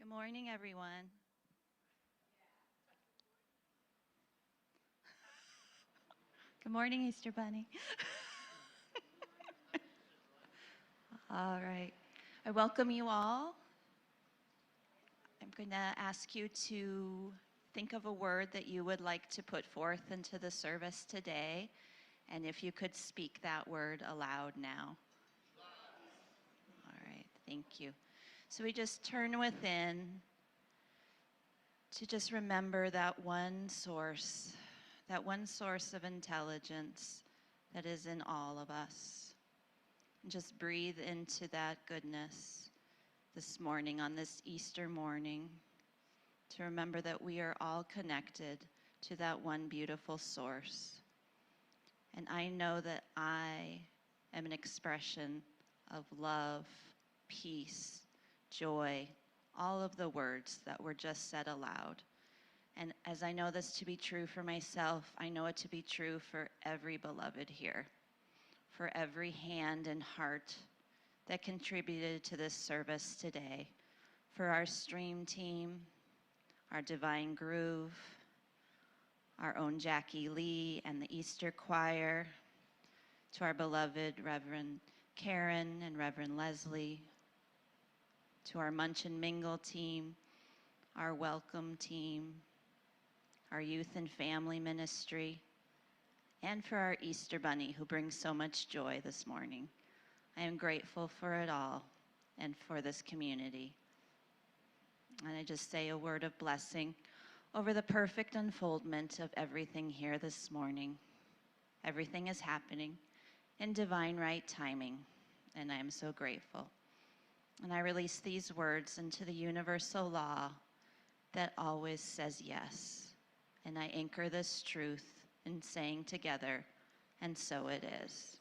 Good morning, everyone. Good morning, Easter Bunny. All right. I welcome you all. I'm going to ask you to think of a word that you would like to put forth into the service today, and if you could speak that word aloud now. All right, thank you. So we just turn within to just remember that one source of intelligence that is in all of us. And just breathe into that goodness this morning, on this Easter morning, to remember that we are all connected to that one beautiful source. And I know that I am an expression of love, peace, joy, all of the words that were just said aloud. And as I know this to be true for myself, I know it to be true for every beloved here, for every hand and heart that contributed to this service today, for our stream team, our Divine Groove, our own Jackie Lee and the Easter Choir, to our beloved Reverend Karin and Reverend Leslie, to our Munch and Mingle team, our Welcome team, our Youth and Family Ministry, and for our Easter Bunny, who brings so much joy this morning. I am grateful for it all and for this community. And I just say a word of blessing over the perfect unfoldment of everything here this morning. Everything is happening in divine right timing, and I am so grateful. And I release these words into the universal law that always says yes. And I anchor this truth in saying together, and so it is.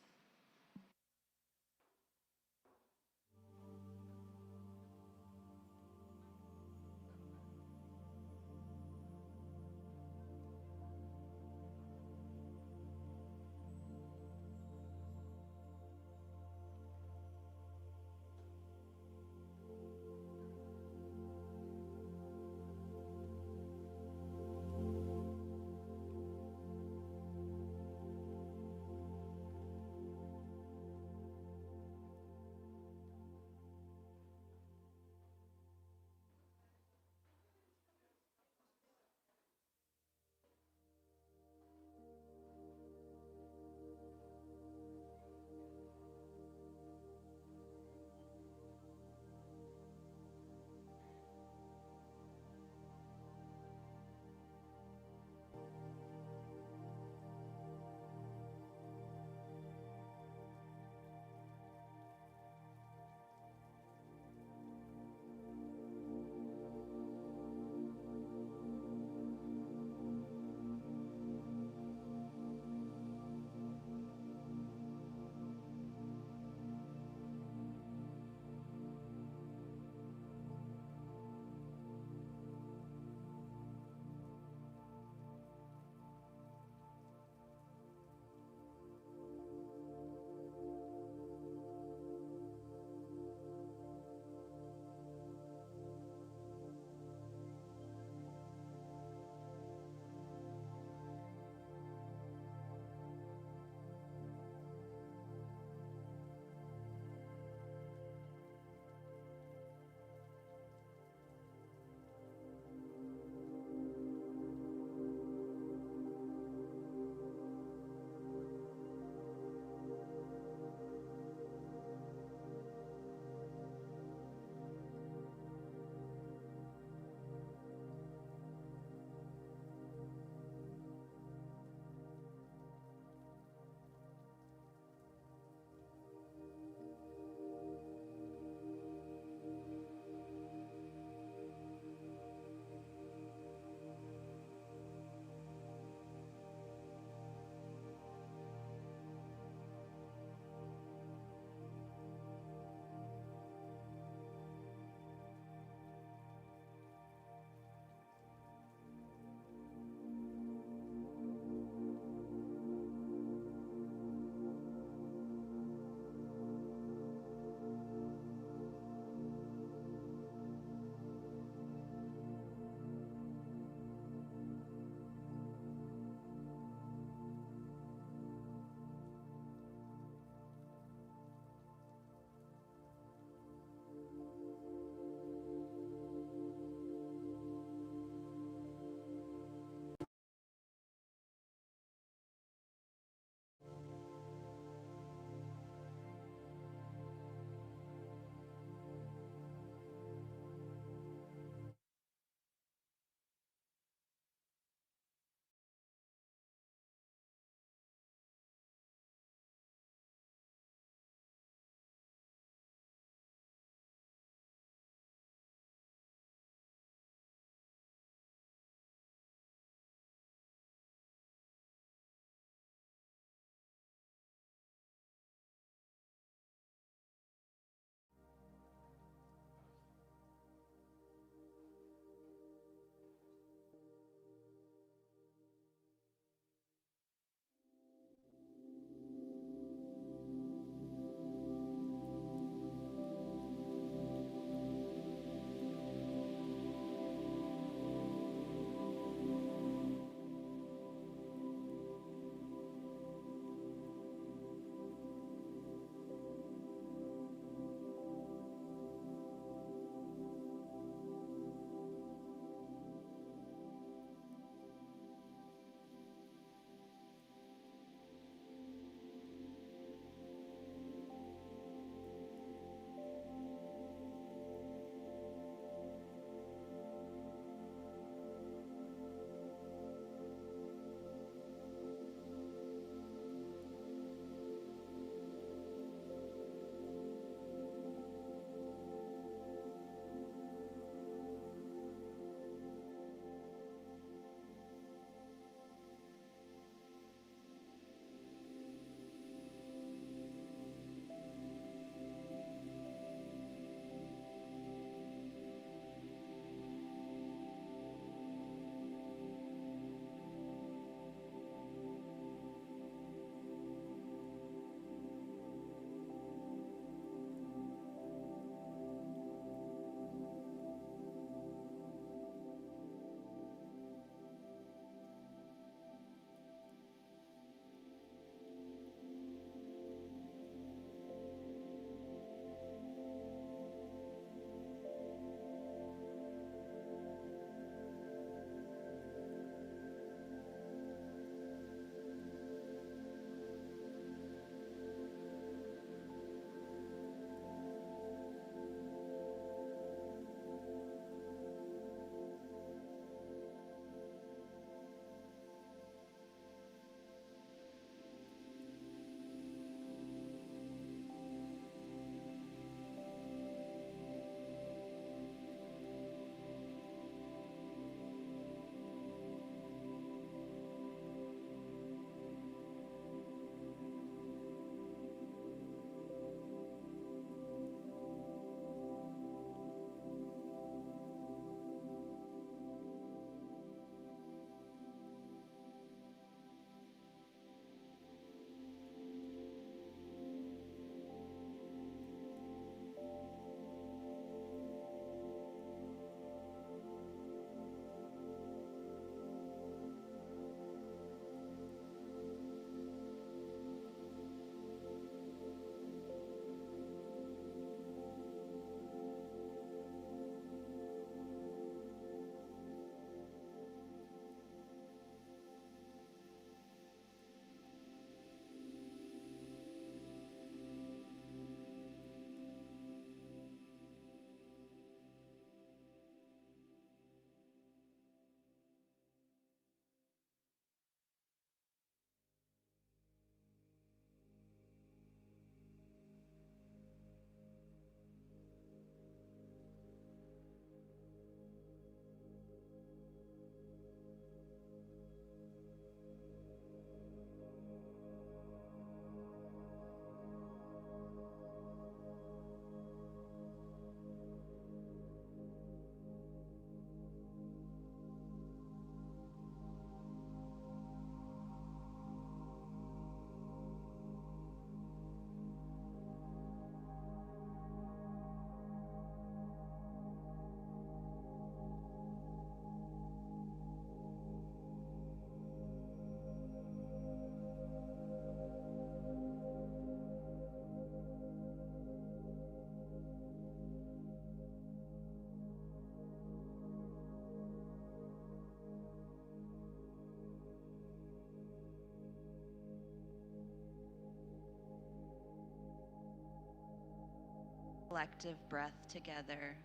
collective breath together,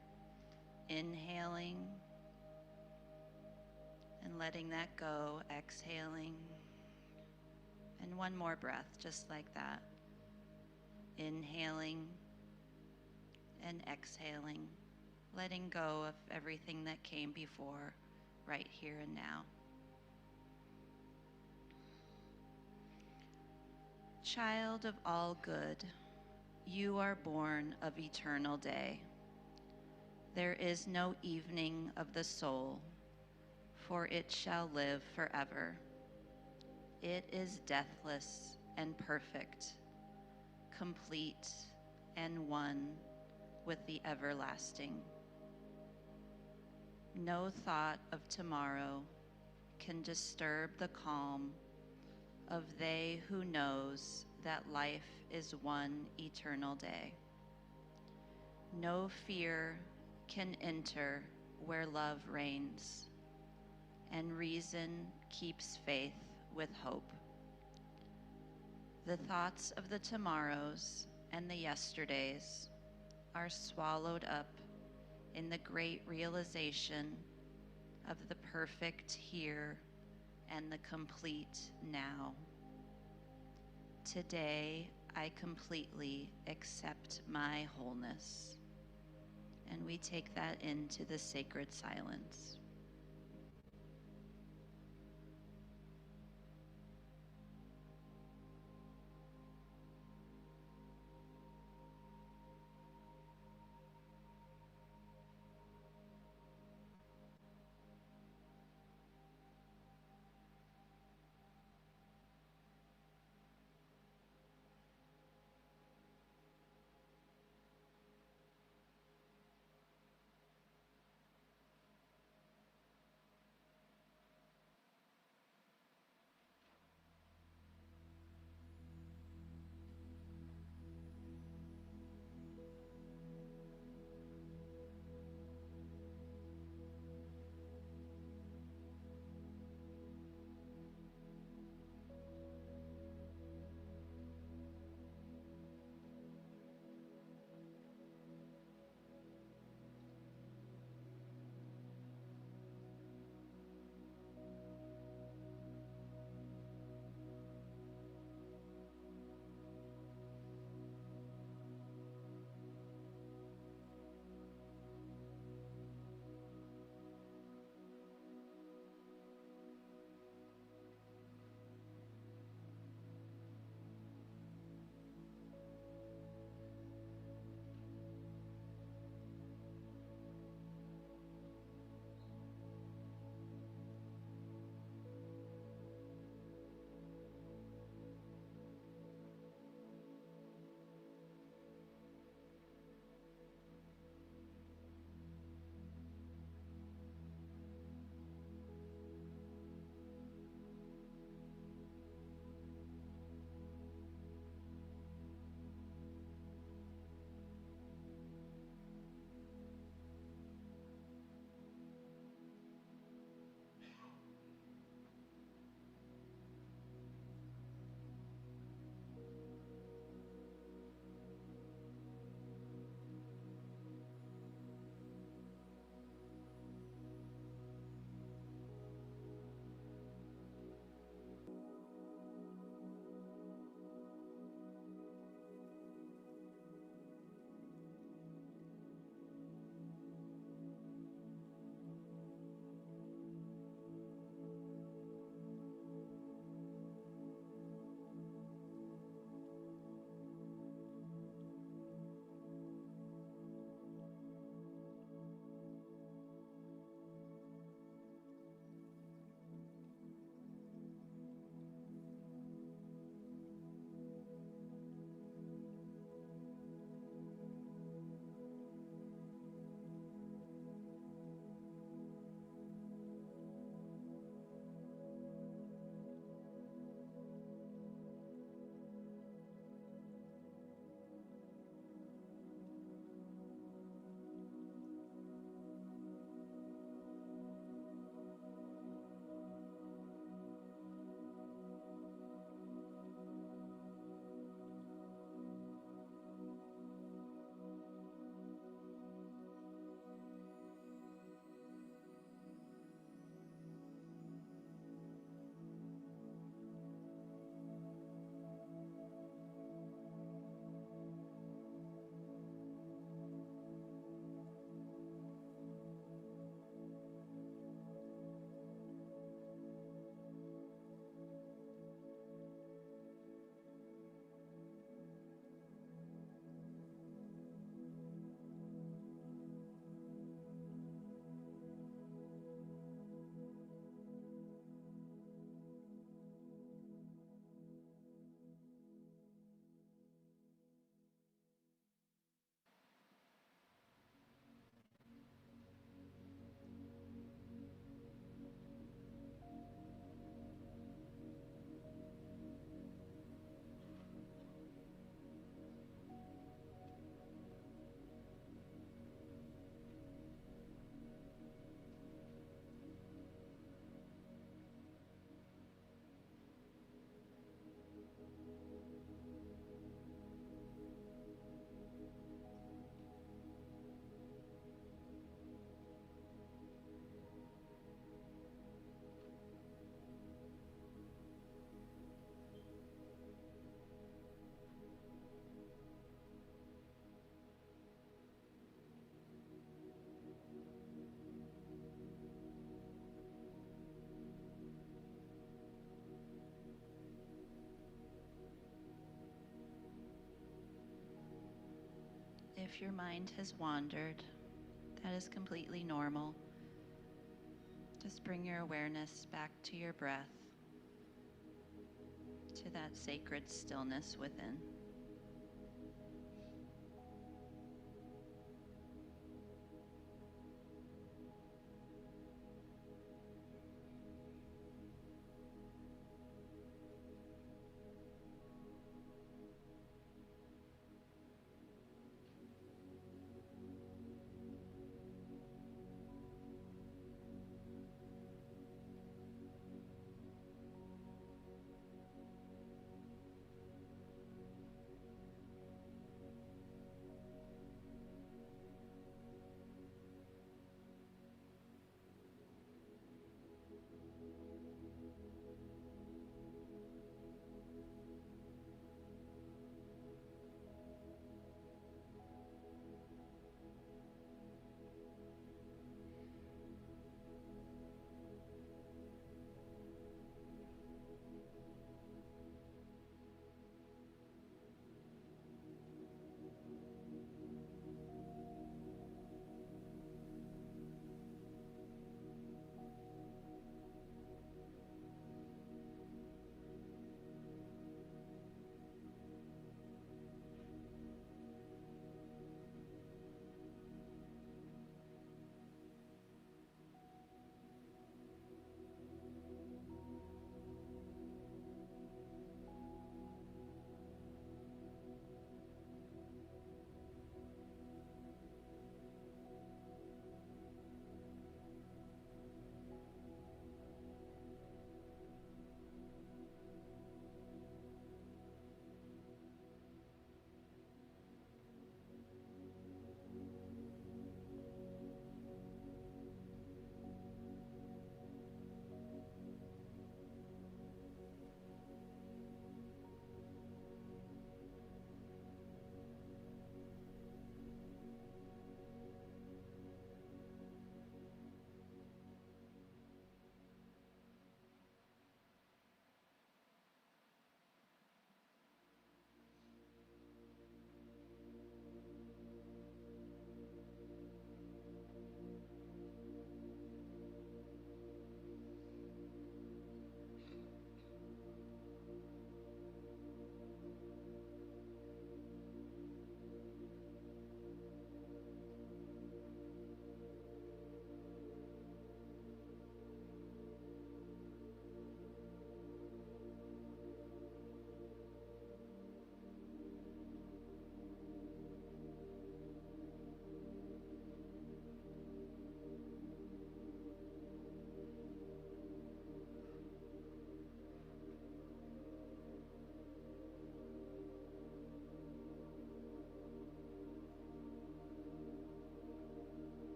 inhaling and letting that go, exhaling. And one more breath, just like that. Inhaling and exhaling, letting go of everything that came before, right here and now. Child of all good, you are born of eternal day. There is no evening of the soul, for it shall live forever. It is deathless and perfect, complete and one with the everlasting. No thought of tomorrow can disturb the calm of they who knows that life is one eternal day. No fear can enter where love reigns, and reason keeps faith with hope. The thoughts of the tomorrows and the yesterdays are swallowed up in the great realization of the perfect here and the complete now. Today, I completely accept my wholeness. And we take that into the sacred silence. if your mind has wandered, that is completely normal. Just bring your awareness back to your breath, to that sacred stillness within.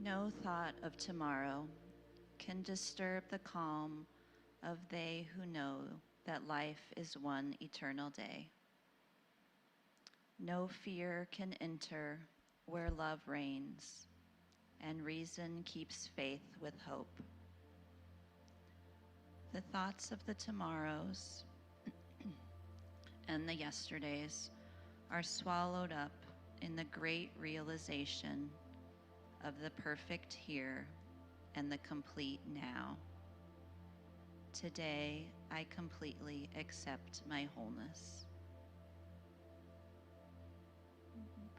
No thought of tomorrow can disturb the calm of they who know that life is one eternal day. No fear can enter where love reigns, and reason keeps faith with hope. The thoughts of the tomorrows and the yesterdays are swallowed up in the great realization of the perfect here and the complete now. Today, I completely accept my wholeness.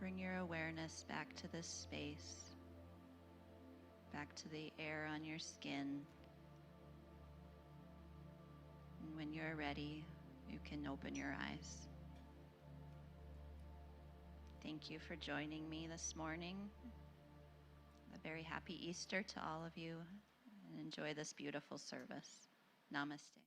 Bring your awareness back to this space, back to the air on your skin. And when you're ready, you can open your eyes. Thank you for joining me this morning. A very happy Easter to all of you, and enjoy this beautiful service. Namaste.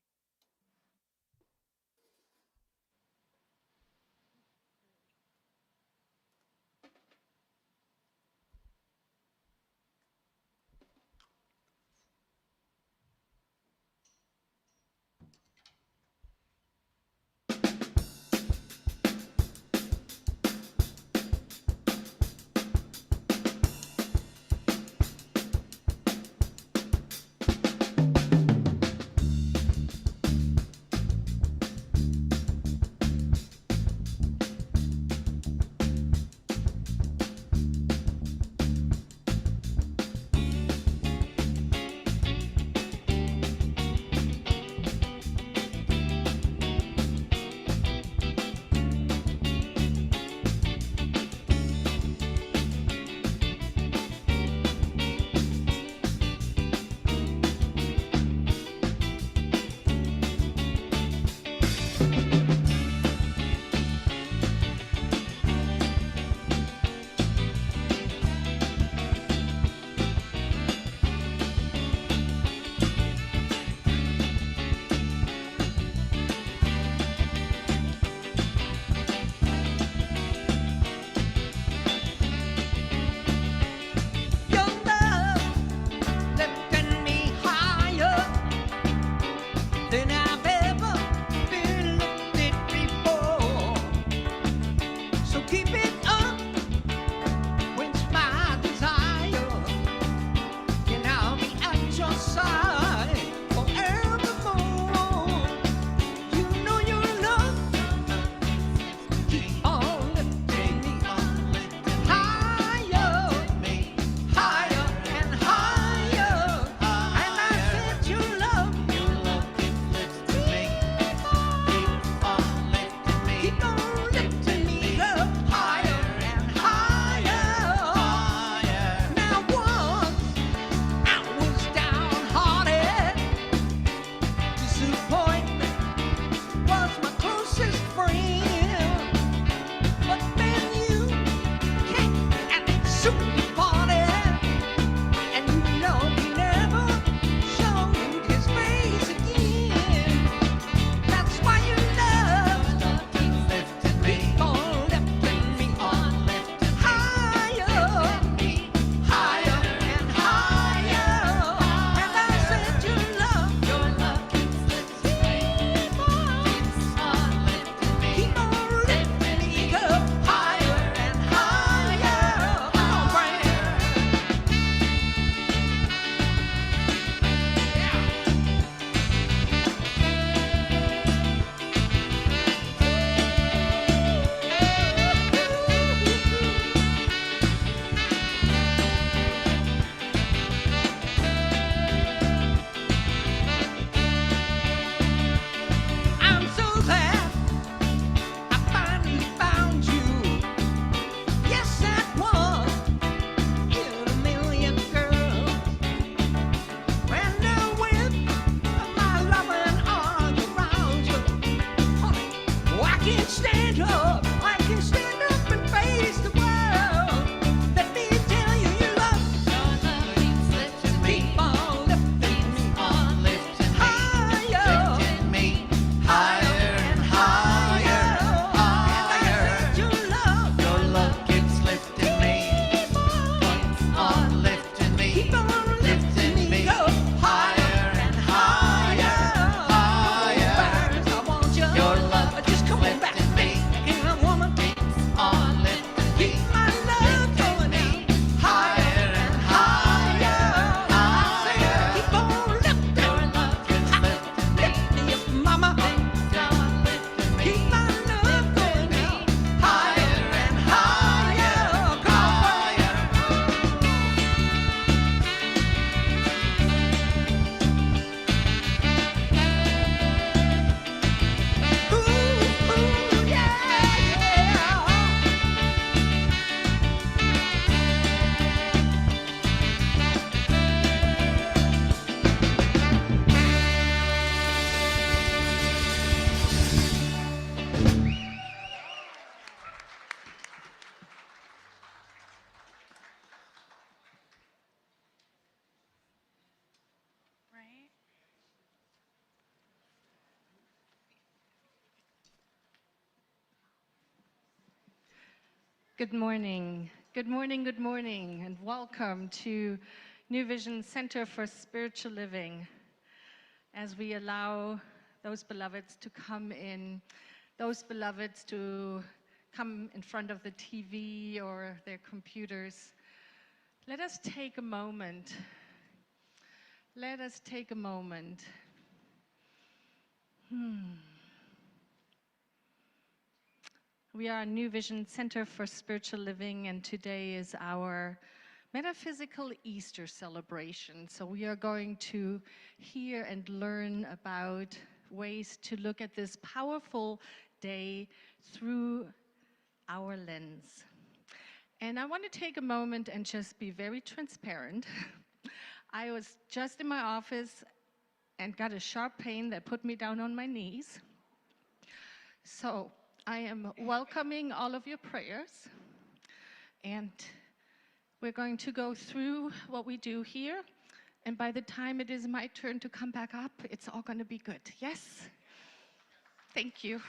Good morning. Good morning, good morning, and welcome to New Vision Center for Spiritual Living. As we allow those beloveds to come in, those beloveds to come in front of the TV or their computers, let us take a moment. Let us take a moment. We are a New Vision Center for Spiritual Living, and today is our metaphysical Easter celebration. So we are going to hear and learn about ways to look at this powerful day through our lens. And I want to take a moment and just be very transparent. I was just in my office and got a sharp pain that put me down on my knees. So I am welcoming all of your prayers, and we're going to go through what we do here, and by the time it is my turn to come back up, it's all going to be good. Yes? Thank you.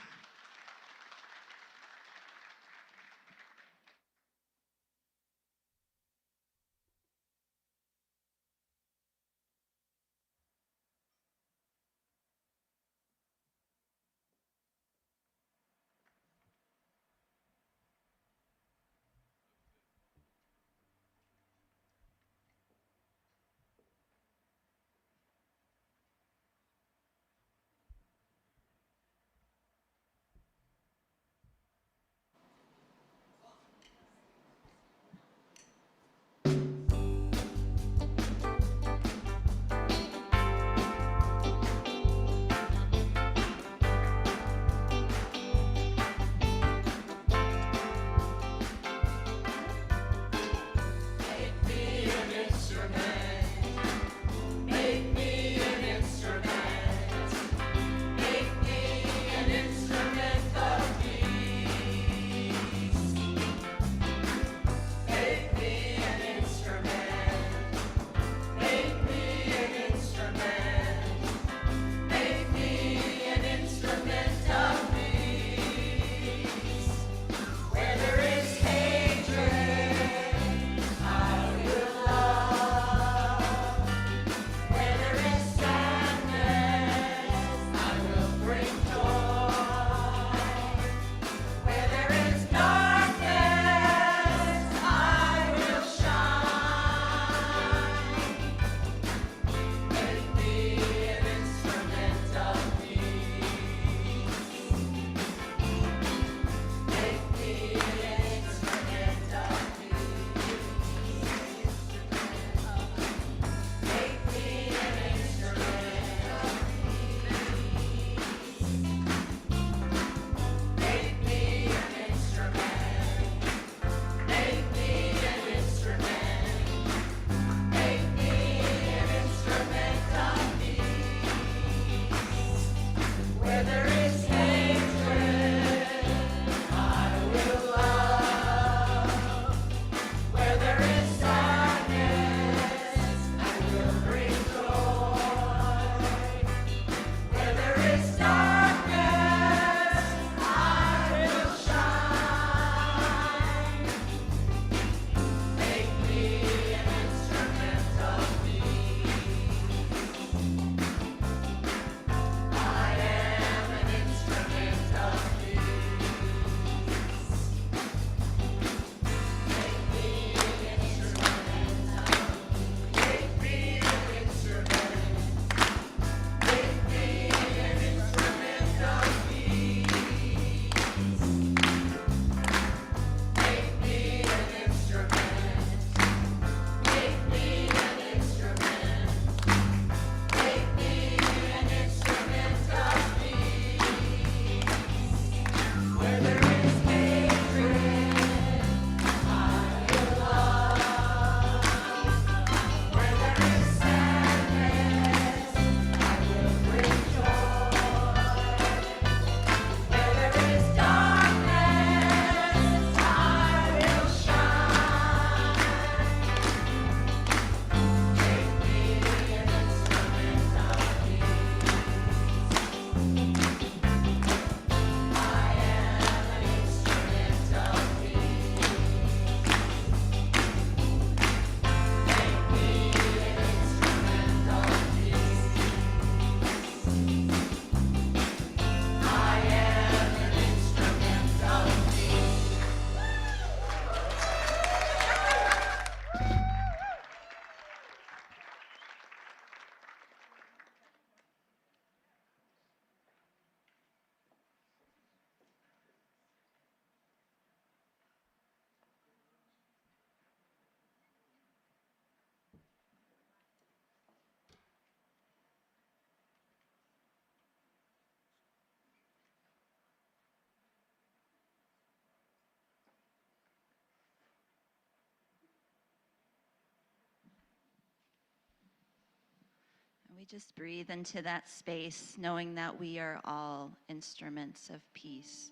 We just breathe into that space, knowing that we are all instruments of peace.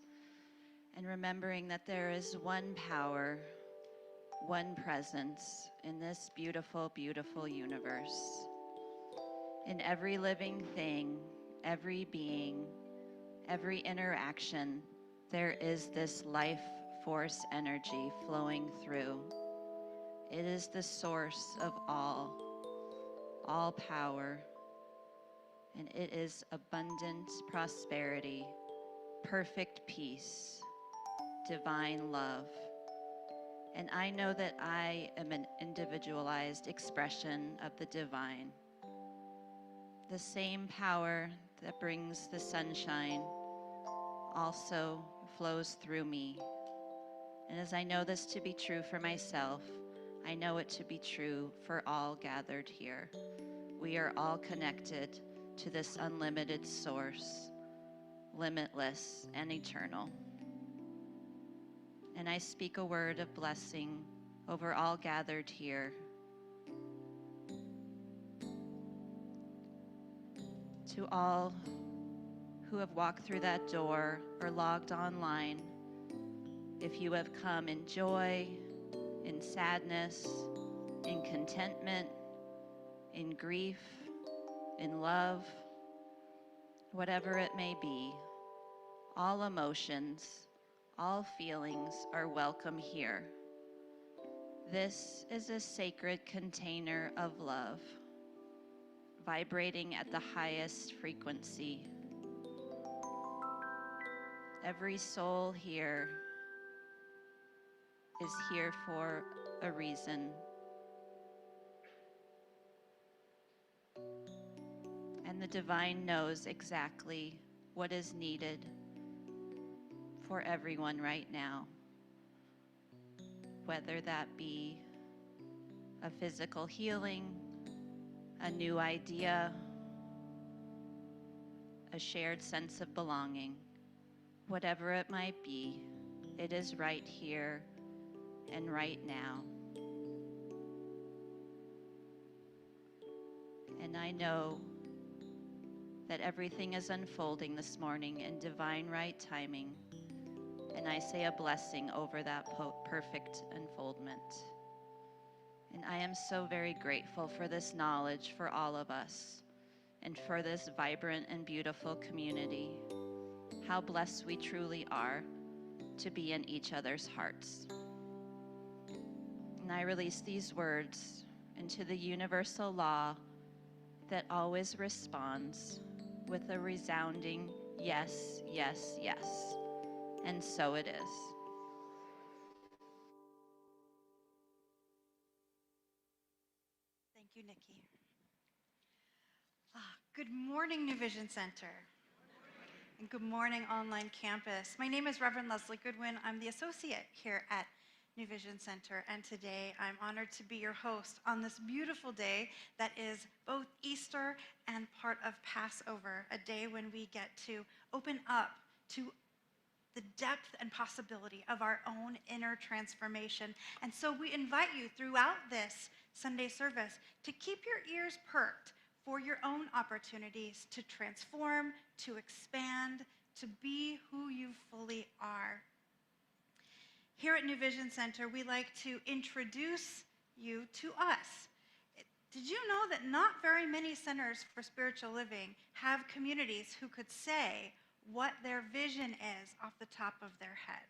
And remembering that there is one power, one presence in this beautiful, beautiful universe. In every living thing, every being, every interaction, there is this life force energy flowing through. It is the source of all power, and it is abundant prosperity, perfect peace, divine love. And I know that I am an individualized expression of the divine. The same power that brings the sunshine also flows through me. And as I know this to be true for myself, I know it to be true for all gathered here. We are all connected to this unlimited source, limitless and eternal. And I speak a word of blessing over all gathered here. To all who have walked through that door or logged online, if you have come in joy, in sadness, in contentment, in grief, in love, whatever it may be, all emotions, all feelings are welcome here. This is a sacred container of love, vibrating at the highest frequency. Every soul here is here for a reason. And the divine knows exactly what is needed for everyone right now, whether that be a physical healing, a new idea, a shared sense of belonging. Whatever it might be, it is right here and right now. And I know that everything is unfolding this morning in divine right timing. And I say a blessing over that perfect unfoldment. And I am so very grateful for this knowledge for all of us and for this vibrant and beautiful community. How blessed we truly are to be in each other's hearts. And I release these words into the universal law that always responds with a resounding yes, yes, yes. And so it is. Thank you, Nikki. Good morning, New Vision Center. And good morning, online campus. My name is Reverend Leslie Goodwin. I'm the associate here at New Vision Center, and today I'm honored to be your host on this beautiful day that is both Easter and part of Passover, a day when we get to open up to the depth and possibility of our own inner transformation. And so we invite you throughout this Sunday service to keep your ears perked for your own opportunities to transform, to expand, to be who you fully are. Here at New Vision Center, we like to introduce you to us. Did you know that not very many centers for spiritual living have communities who could say what their vision is off the top of their head?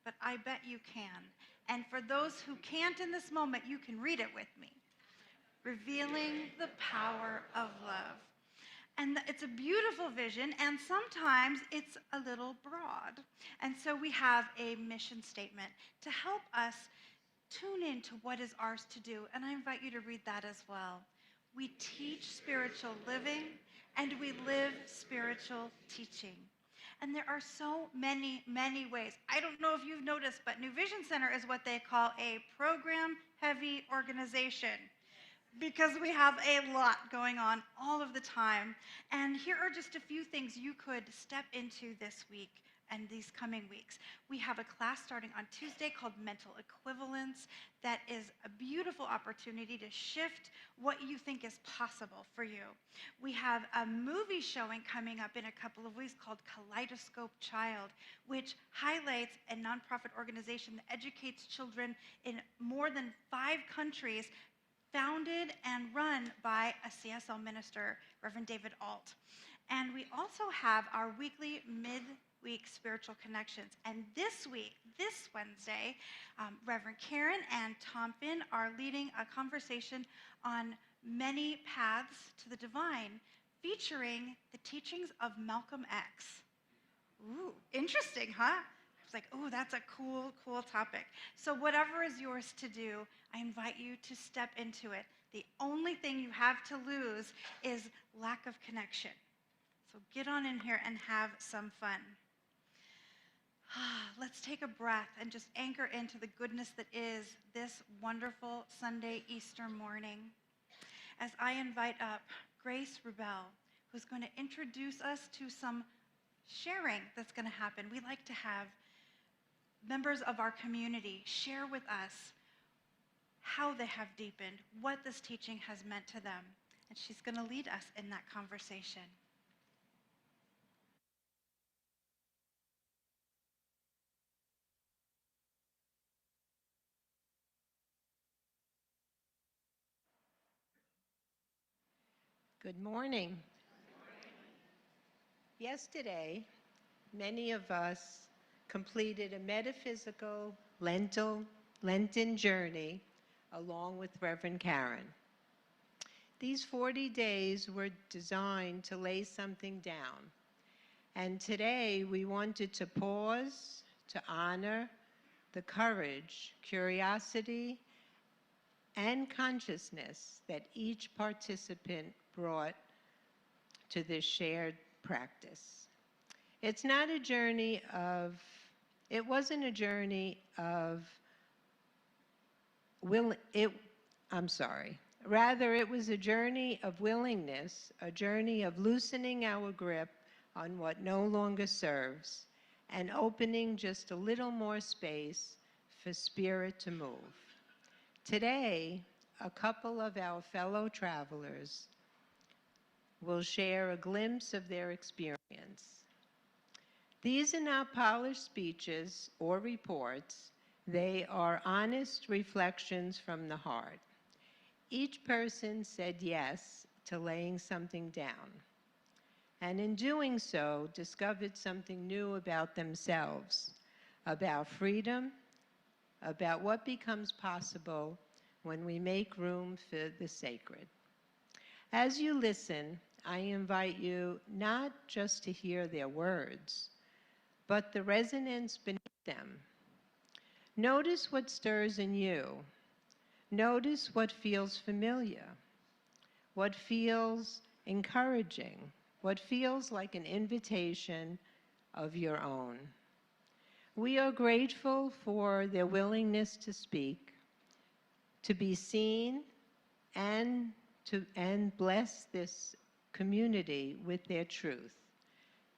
But I bet you can. And for those who can't in this moment, you can read it with me. Revealing the power of love. And it's a beautiful vision, and sometimes it's a little broad. And so we have a mission statement to help us tune into what is ours to do. And I invite you to read that as well. We teach spiritual living, and we live spiritual teaching. And there are so many, many ways. I don't know if you've noticed, but New Vision Center is what they call a program-heavy organization, because we have a lot going on all of the time. And here are just a few things you could step into this week and these coming weeks. We have a class starting on Tuesday called Mental Equivalence that is a beautiful opportunity to shift what you think is possible for you. We have a movie showing coming up in a couple of weeks called Kaleidoscope Child, which highlights a nonprofit organization that educates children in more than 5 countries, founded and run by a CSL minister, Reverend David Alt. And we also have our weekly midweek spiritual connections. And this week, this Wednesday, Reverend Karin and Tom Finn are leading a conversation on many paths to the divine, featuring the teachings of Malcolm X. Ooh, interesting, huh? I was like, ooh, that's a cool topic. So whatever is yours to do, I invite you to step into it. The only thing you have to lose is lack of connection. So get on in here and have some fun. Let's take a breath and just anchor into the goodness that is this wonderful Sunday Easter morning. As I invite up Grace Rubel, who's going to introduce us to some sharing that's going to happen. We like to have members of our community share with us how they have deepened, what this teaching has meant to them. And she's going to lead us in that conversation. Good morning. Yesterday, many of us completed a metaphysical Lenten journey along with Reverend Karin. These 40 days were designed to lay something down. And today we wanted to pause to honor the courage, curiosity, and consciousness that each participant brought to this shared practice. It wasn't a journey of rather it was a journey of willingness, a journey of loosening our grip on what no longer serves and opening just a little more space for spirit to move. Today, a couple of our fellow travelers will share a glimpse of their experience. These are not polished speeches or reports. They are honest reflections from the heart. Each person said yes to laying something down, and in doing so, discovered something new about themselves, about freedom, about what becomes possible when we make room for the sacred. As you listen, I invite you not just to hear their words, but the resonance beneath them. Notice what stirs in you. Notice what feels familiar, what feels encouraging, what feels like an invitation of your own. We are grateful for their willingness to speak, to be seen, and bless this community with their truth.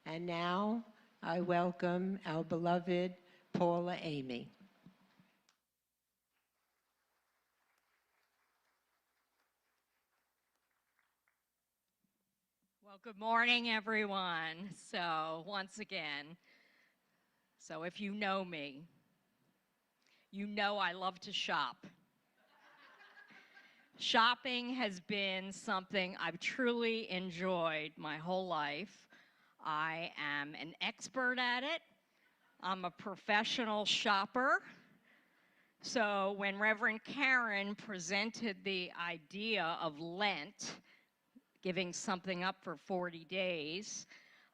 And now I welcome our beloved Paula Amy. Well, good morning, everyone. So once again, if you know me, you know I love to shop. Shopping has been something I've truly enjoyed my whole life. I am an expert at it. I'm a professional shopper. So when Reverend Karin presented the idea of Lent, giving something up for 40 days,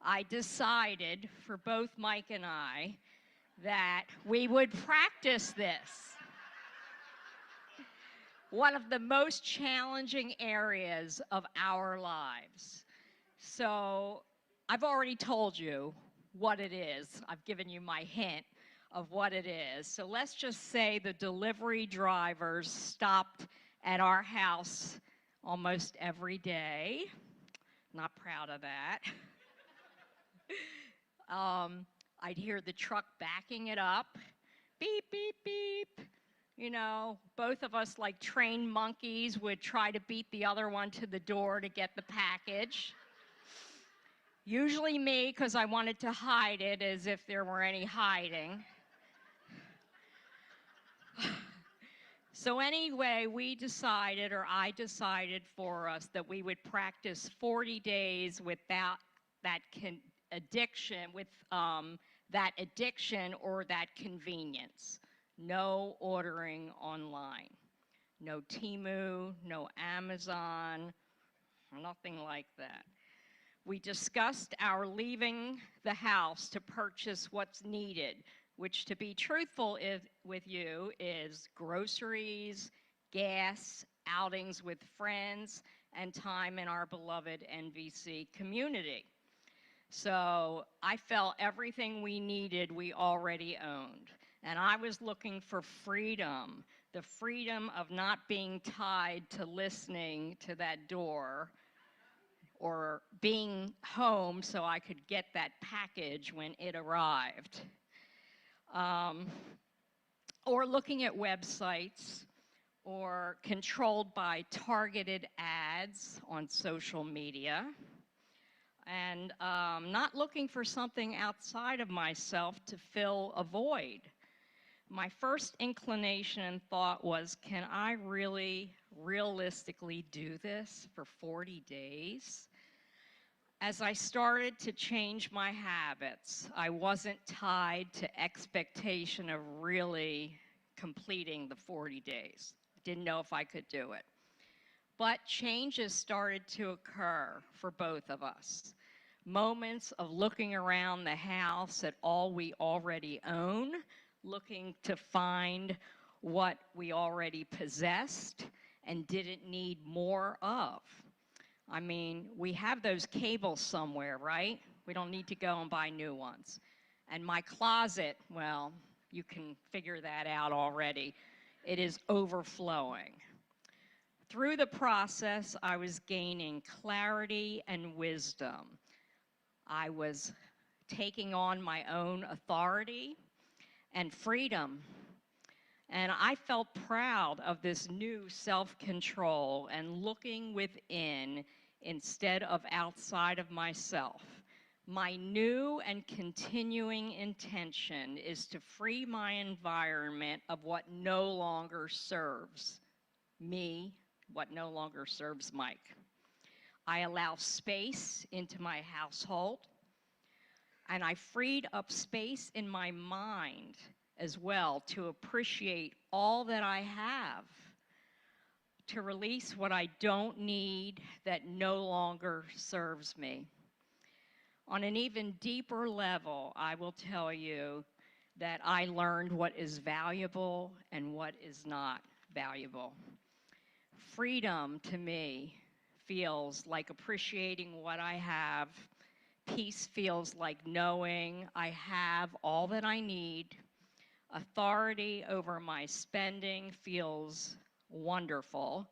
I decided for both Mike and I that we would practice this. One of the most challenging areas of our lives. So I've already told you what it is. I've given you my hint of what it is. So let's just say the delivery drivers stopped at our house almost every day. Not proud of that. I'd hear the truck backing it up, beep, beep, beep. You know, both of us, like trained monkeys, would try to beat the other one to the door to get the package. Usually me, because I wanted to hide it as if there were any hiding. So anyway, we decided, or I decided for us, that we would practice 40 days without that addiction, with that addiction or that convenience. No ordering online. No Temu, no Amazon, nothing like that. We discussed our leaving the house to purchase what's needed, which, to be truthful with you, is groceries, gas, outings with friends, and time in our beloved NVC community. So I felt everything we needed we already owned. And I was looking for freedom, the freedom of not being tied to listening to that door, or being home so I could get that package when it arrived. Or looking at websites, or controlled by targeted ads on social media, and not looking for something outside of myself to fill a void. My first inclination and thought was, can I really realistically do this for 40 days? As I started to change my habits, I wasn't tied to expectation of really completing the 40 days. Didn't know if I could do it. But changes started to occur for both of us. Moments of looking around the house at all we already own, looking to find what we already possessed and didn't need more of. I mean, we have those cables somewhere, right? We don't need to go and buy new ones. And my closet, well, you can figure that out already. It is overflowing. Through the process, I was gaining clarity and wisdom. I was taking on my own authority and freedom. And I felt proud of this new self-control and looking within instead of outside of myself. My new and continuing intention is to free my environment of what no longer serves me, what no longer serves Mike. I allow space into my household, and I freed up space in my mind as well to appreciate all that I have, to release what I don't need that no longer serves me. On an even deeper level, I will tell you that I learned what is valuable and what is not valuable. Freedom to me feels like appreciating what I have. Peace feels like knowing I have all that I need. Authority over my spending feels wonderful.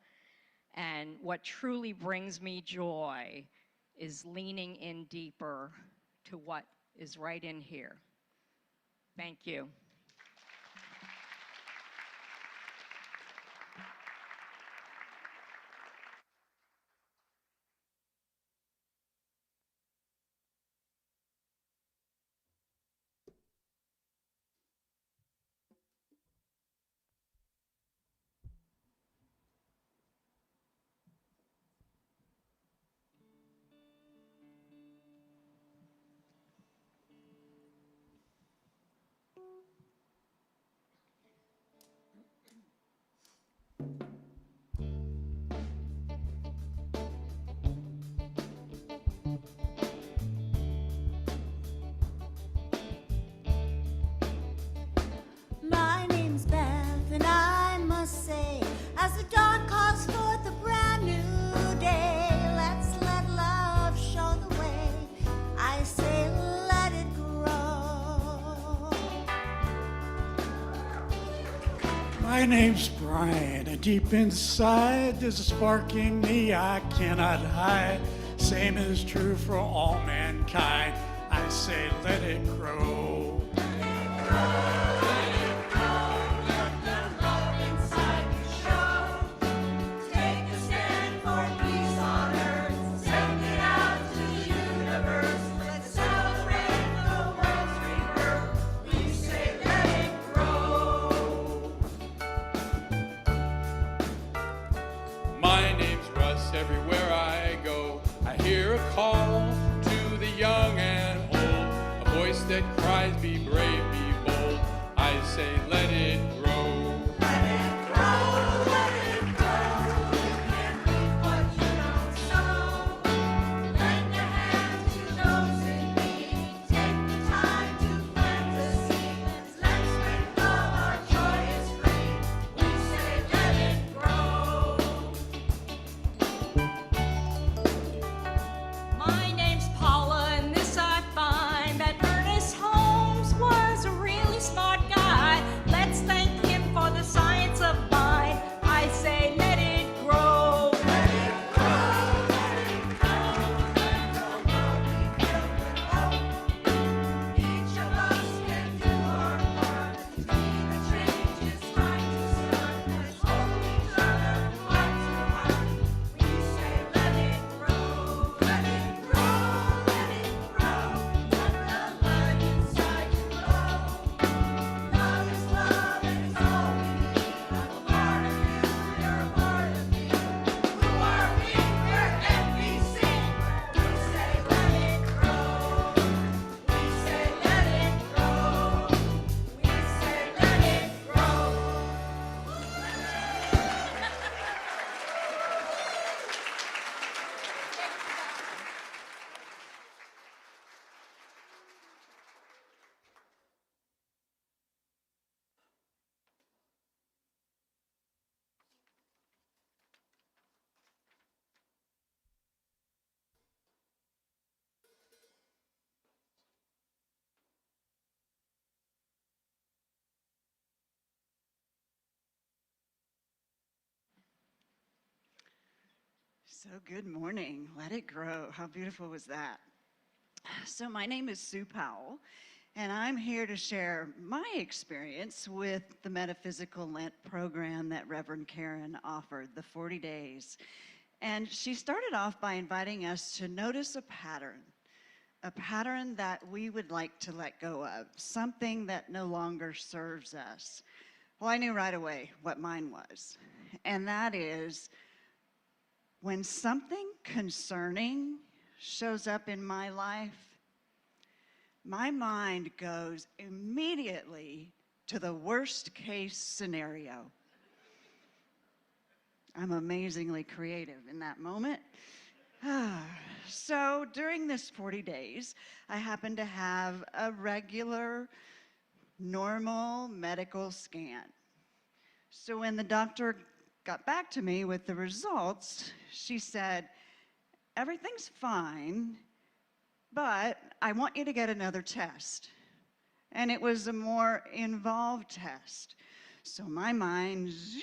And what truly brings me joy is leaning in deeper to what is right in here. Thank you. My name's Beth, and I must say, as the dawn calls forth a brand new day, let's let love show the way. I say, let it grow. My name's Brian, and deep inside there's a spark in me I cannot hide. Same is true for all mankind. I say, let it grow. My name's Russ, everywhere I go I hear a call to the young and old, a voice that cries, be brave, be bold. I say, let it grow. Let it grow, let it grow. You can't reap what you don't sow. Lend a hand to those in need. Take the time to plant the seeds. Let's sprinkle our joyous rain. We say, let it grow. My name's Paula, and this I find that Ernest Holmes was a really smart guy. Let's thank him for the science of mind. I say, let it grow. Let it grow, let it grow. Let the world be filled with hope. Each of us can do our part to be the change it's time to start. Let's hold each other heart to heart. We say, let it grow, let it grow, let it grow. Let the light inside you glow. Love is love, and it's all we need. I'm a part of you, you're a part of me. Who are we? We're NBC. We say, let it grow. We say, let it grow. We say, let it grow. So good morning. Let it grow. How beautiful was that? So my name is Sue Powell, and I'm here to share my experience with the Metaphysical Lent program that Reverend Karin offered, the 40 days. And she started off by inviting us to notice a pattern that we would like to let go of, something that no longer serves us. Well, I knew right away what mine was, and that is when something concerning shows up in my life, my mind goes immediately to the worst case scenario. I'm amazingly creative in that moment. So during this 40 days, I happened to have a regular, normal medical scan. So when the doctor got back to me with the results, she said, everything's fine, but I want you to get another test. And it was a more involved test. So my mind, zoom.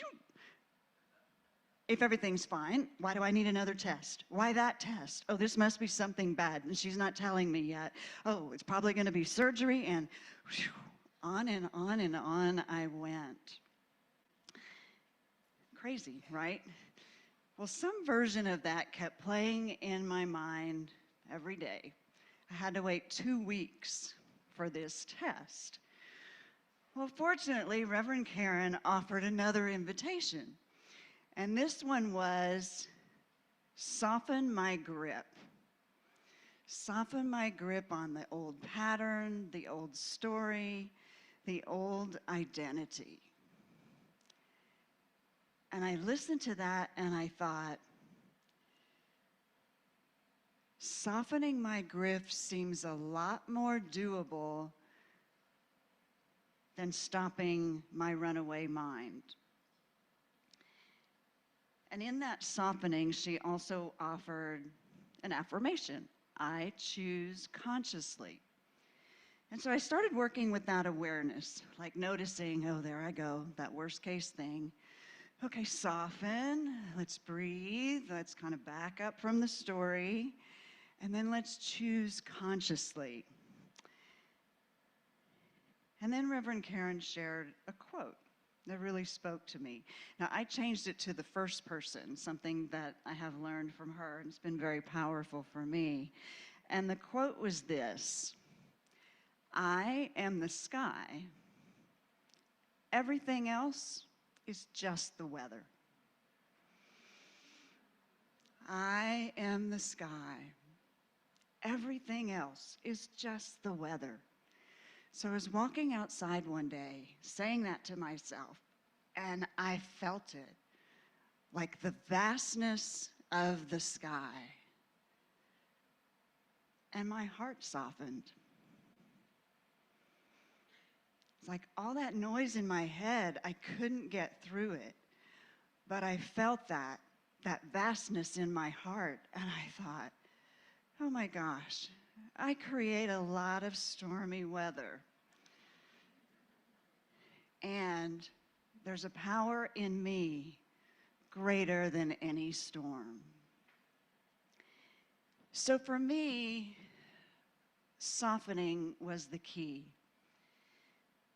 If everything's fine, why do I need another test? Why that test? Oh, this must be something bad, and she's not telling me yet. Oh, it's probably going to be surgery, and whew, on and on and on I went. Crazy, right? Well, some version of that kept playing in my mind every day. I had to wait 2 weeks for this test. Well, fortunately, Reverend Karin offered another invitation. And this one was, soften my grip. Soften my grip on the old pattern, the old story, the old identity. And I listened to that and I thought, softening my grip seems a lot more doable than stopping my runaway mind. And in that softening, she also offered an affirmation. I choose consciously. And so I started working with that awareness, like noticing, oh, there I go, that worst case thing. Okay, soften, let's breathe, let's kind of back up from the story, and then let's choose consciously. And then Reverend Karin shared a quote that really spoke to me. Now, I changed it to the first person, something that I have learned from her, and it's been very powerful for me. And the quote was this: I am the sky. Everything else is just the weather. I am the sky. Everything else is just the weather. So I was walking outside one day, saying that to myself, and I felt it, like the vastness of the sky. And my heart softened. It's like all that noise in my head, I couldn't get through it. But I felt that vastness in my heart, and I thought, oh my gosh, I create a lot of stormy weather. And there's a power in me greater than any storm. So for me, softening was the key.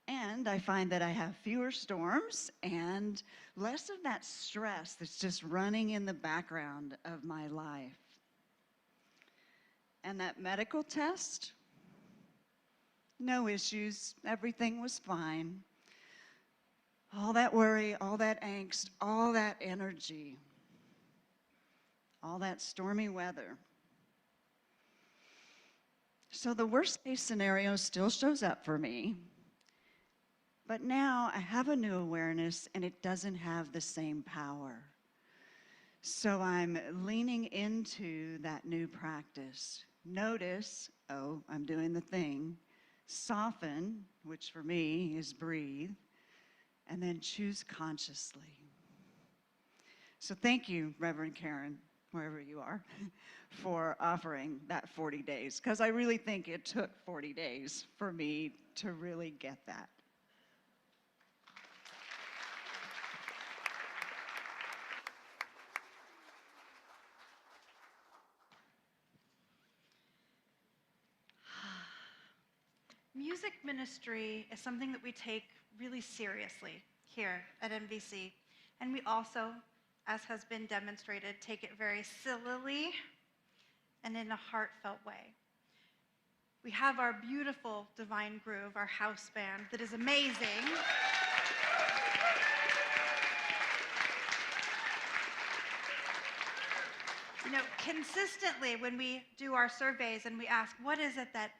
And I find that I have fewer storms and less of that stress that's just running in the background of my life. And that medical test, no issues, everything was fine. All that worry, all that angst, all that energy, all that stormy weather. So the worst case scenario still shows up for me, but now I have a new awareness and it doesn't have the same power. So I'm leaning into that new practice. Notice, oh, I'm doing the thing. Soften, which for me is breathe, and then choose consciously. So thank you, Reverend Karin, wherever you are, for offering that 40 days, because I really think it took 40 days for me to really get that. Music ministry is something that we take really seriously here at NVC. And we also, as has been demonstrated, take it very sillily and in a heartfelt way. We have our beautiful Divine Groove, our house band, that is amazing. You know, consistently when we do our surveys and we ask, what is it that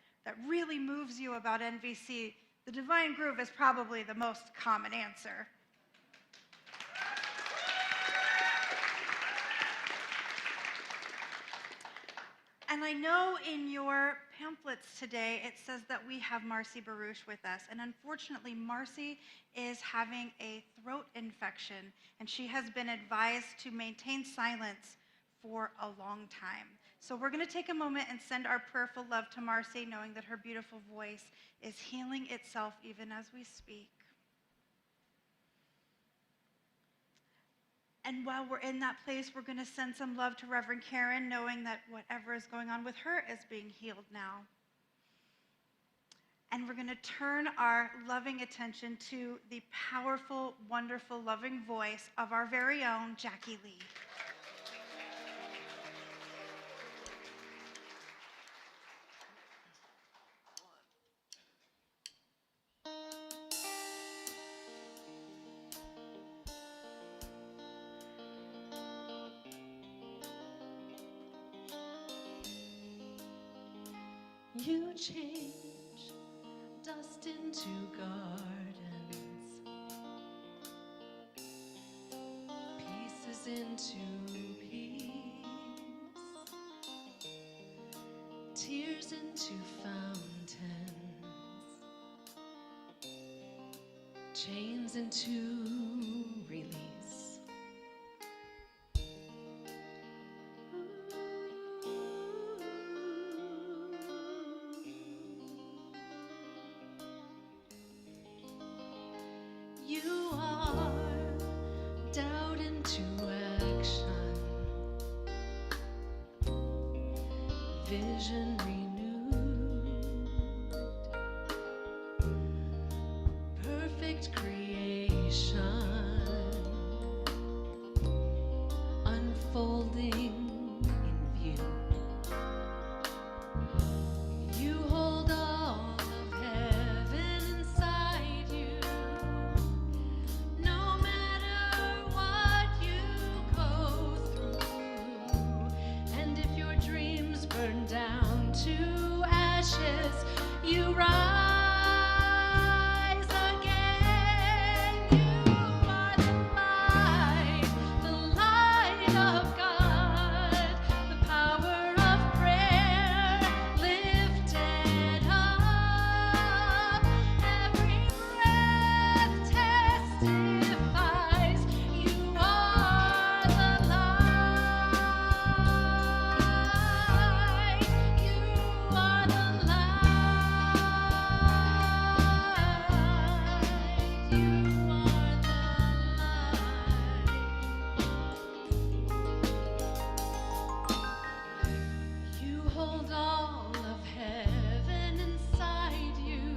really moves you about NVC, the Divine Groove is probably the most common answer. And I know in your pamphlets today it says that we have Marcy Baruch with us. And unfortunately, Marcy is having a throat infection, and she has been advised to maintain silence for a long time. So we're going to take a moment and send our prayerful love to Marcy, knowing that her beautiful voice is healing itself even as we speak. And while we're in that place, we're going to send some love to Reverend Karin, knowing that whatever is going on with her is being healed now. And we're going to turn our loving attention to the powerful, wonderful, loving voice of our very own Jackie Lee. You change dust into gardens, pieces into peace, tears into fountains, chains into release. You are doubt into action, vision renewed, unfolding in view. You hold all of heaven inside you. No matter what you go through, and if your dreams burn down to ashes, you rise again. You are the light of God, the power of prayer lifted up. Every breath testifies you are the light. You are the light. You are the light. You hold all of heaven inside you.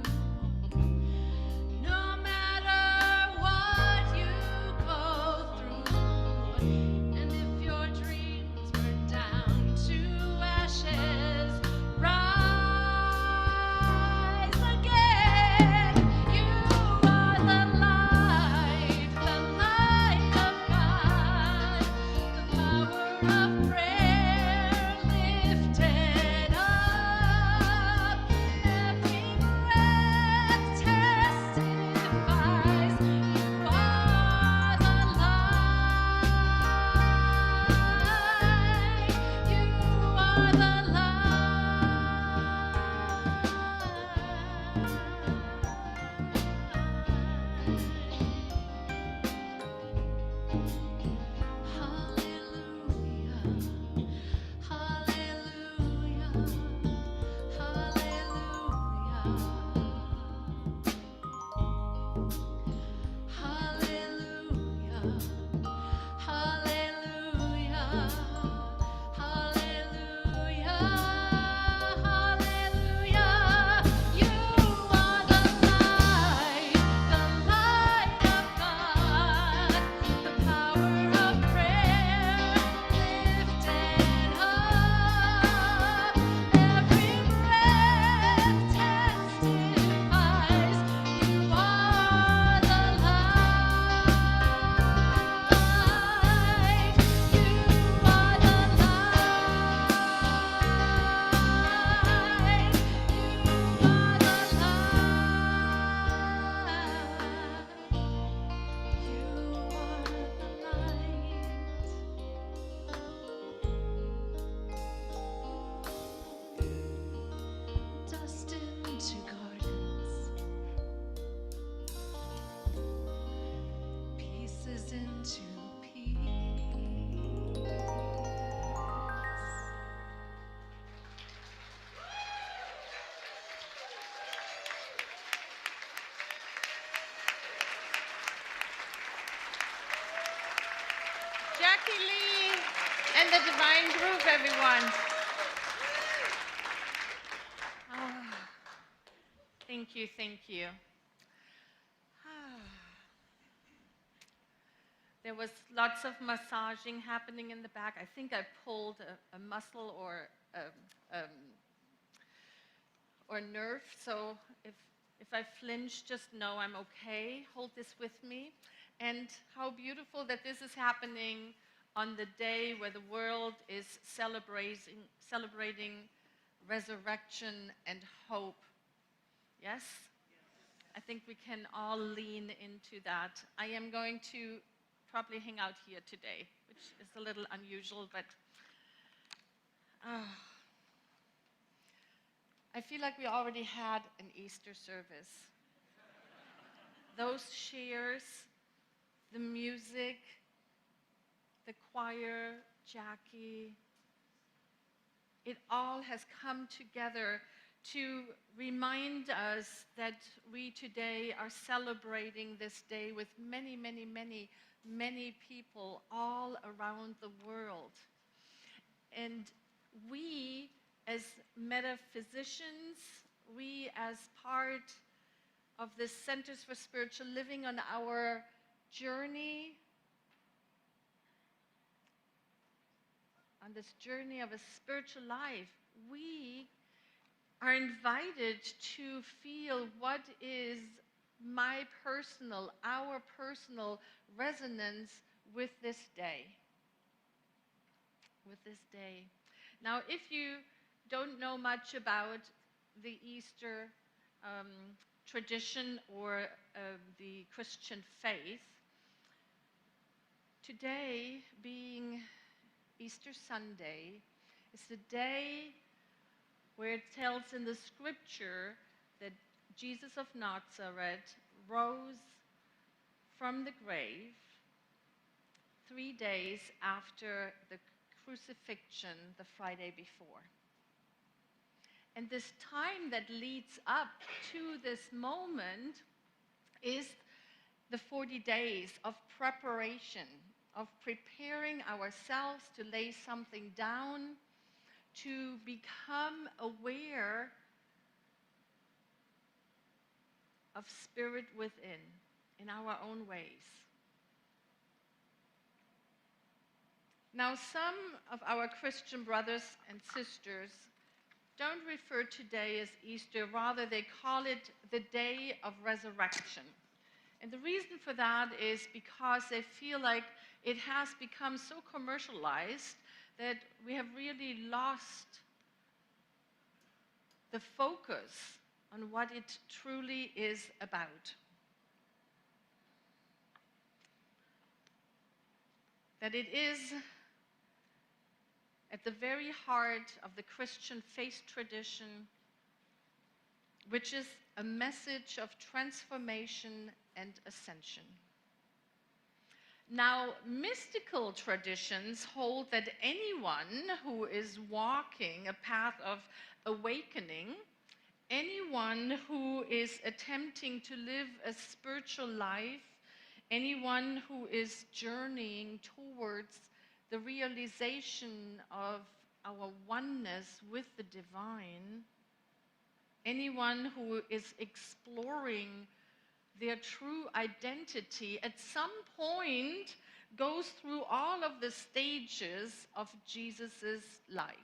No matter what you go through, and if your dreams burn down to ashes, rise again. You are the light of God, the power of prayer lifted up. Every breath testifies you are the light. You are the Hallelujah, hallelujah, hallelujah. Hallelujah, hallelujah, hallelujah, hallelujah. You are the light of God, the power of prayer lifted up. Every breath testifies you are the light. You are the light. You are the light. Dust into gardens, pieces into peace. Jackie Lee and the Divine Group, everyone. Thank you, thank you. There was lots of massaging happening in the back. I think I pulled a muscle or nerve, so if I flinch, just know I'm okay. Hold this with me. And how beautiful that this is happening on the day where the world is celebrating resurrection and hope. Yes? I think we can all lean into that. I am going to probably hang out here today, which is a little unusual, but I feel like we already had an Easter service. Those shares, the music, the choir, Jackie, it all has come together to remind us that we today are celebrating this day with many, many, many, many people all around the world. And we, as metaphysicians, we as part of the Centers for Spiritual Living on our journey, on this journey of a spiritual life, we are invited to feel what is our personal resonance with this day. With this day. Now, if you don't know much about the Easter tradition or the Christian faith, today, being Easter Sunday, is the day where it tells in the scripture that Jesus of Nazareth rose from the grave 3 days after the crucifixion the Friday before. And this time that leads up to this moment is the 40 days of preparation, of preparing ourselves to lay something down, to become aware of spirit within, in our own ways. Now, some of our Christian brothers and sisters don't refer today as Easter, rather they call it the day of resurrection. And the reason for that is because they feel like it has become so commercialized that we have really lost the focus on what it truly is about. That it is at the very heart of the Christian faith tradition, which is a message of transformation and ascension. Now, mystical traditions hold that anyone who is walking a path of awakening, anyone who is attempting to live a spiritual life, anyone who is journeying towards the realization of our oneness with the divine, anyone who is exploring their true identity at some point goes through all of the stages of Jesus's life.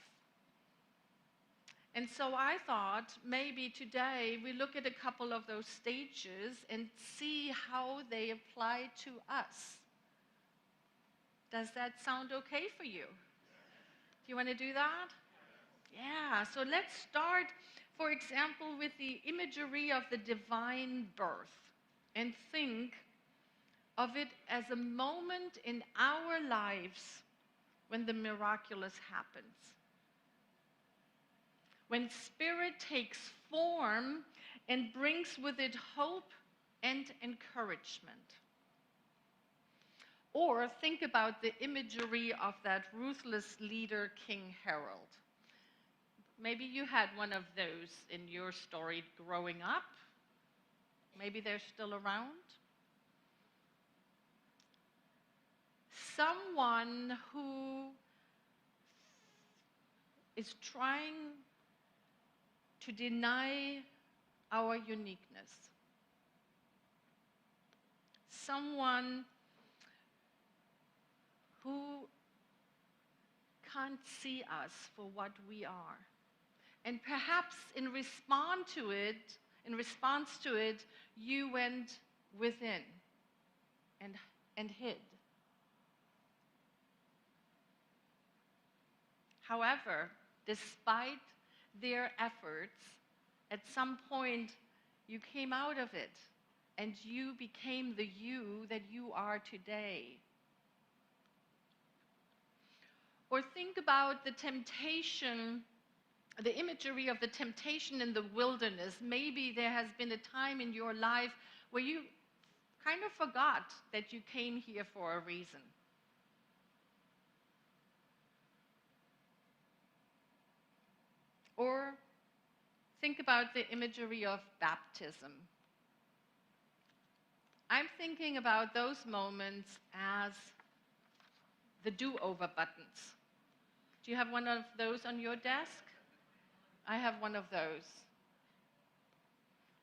And so I thought maybe today we look at a couple of those stages and see how they apply to us. Does that sound okay for you? Do you want to do that? Yeah, so let's start, for example, with the imagery of the divine birth and think of it as a moment in our lives when the miraculous happens. When spirit takes form and brings with it hope and encouragement. Or think about the imagery of that ruthless leader, King Harold. Maybe you had one of those in your story growing up. Maybe they're still around. Someone who is trying to deny our uniqueness. Someone who can't see us for what we are. And perhaps in response to it, you went within and hid. However, despite their efforts, at some point you came out of it and you became the you that you are today. Or think about the temptation, the imagery of the temptation in the wilderness. Maybe there has been a time in your life where you kind of forgot that you came here for a reason. Or think about the imagery of baptism. I'm thinking about those moments as the do-over buttons. Do you have one of those on your desk? I have one of those.